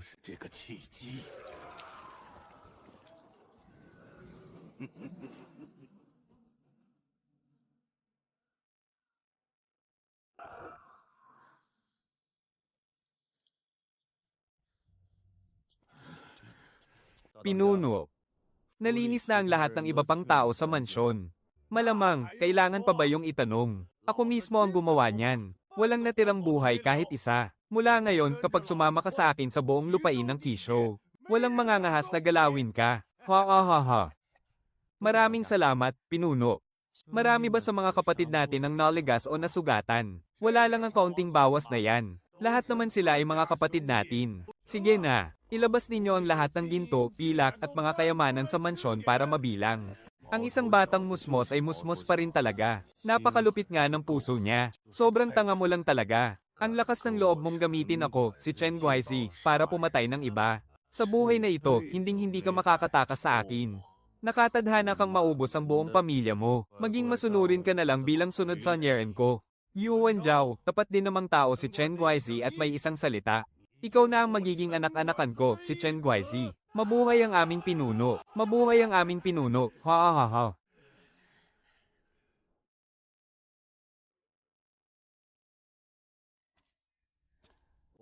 Pinuno. Nalinis na ang lahat ng iba pang tao sa mansyon. Malamang, kailangan pa ba yung itanong? Ako mismo ang gumawa niyan. Walang natirang buhay kahit isa. Mula ngayon, kapag sumama ka sa akin sa buong lupain ng Kisho, walang mangangahas na galawin ka. Ha ha ha ha. Maraming salamat, Pinuno. Marami ba sa mga kapatid natin ang naligas o nasugatan? Wala lang ang kaunting bawas na yan. Lahat naman sila ay mga kapatid natin. Sige na, ilabas ninyo ang lahat ng ginto, pilak at mga kayamanan sa mansyon para mabilang. Ang isang batang musmos ay musmos pa rin talaga. Napakalupit nga ng puso niya. Sobrang tanga mo lang talaga. Ang lakas ng loob mong gamitin ako, si Chen Guizi, para pumatay ng iba. Sa buhay na ito, hinding-hindi ka makakatakas sa akin. Nakatadhana kang maubos ang buong pamilya mo. Maging masunurin ka na lang bilang sunod sa nyeren ko. Yuan Zhao, tapat din namang tao si Chen Guizi at may isang salita. Ikaw na ang magiging anak-anakan ko, si Chen Guizi. Mabuhay ang aming pinuno. Mabuhay ang aming pinuno. Ha ha ha ha.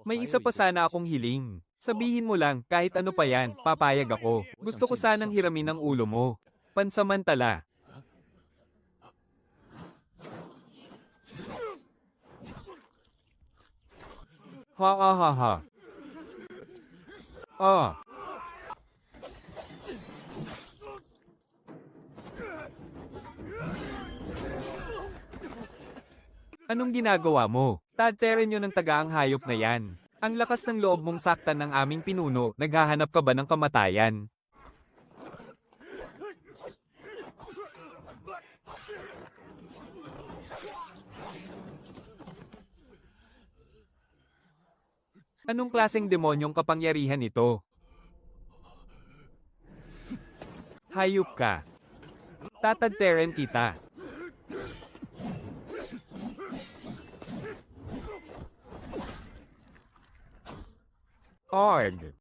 May isa pa sana akong hiling. Sabihin mo lang, kahit ano pa yan, papayag ako. Gusto ko sanang hiramin ang ulo mo. Pansamantala. Ha ha ha ha. Anong ginagawa mo? Tadterin nyo ng tagaang hayop na yan. Ang lakas ng loob mong saktan ng aming pinuno, naghahanap ka ba ng kamatayan? Anong klaseng demonyong kapangyarihan ito? Hayop ka. Tatadterin kita. Arg.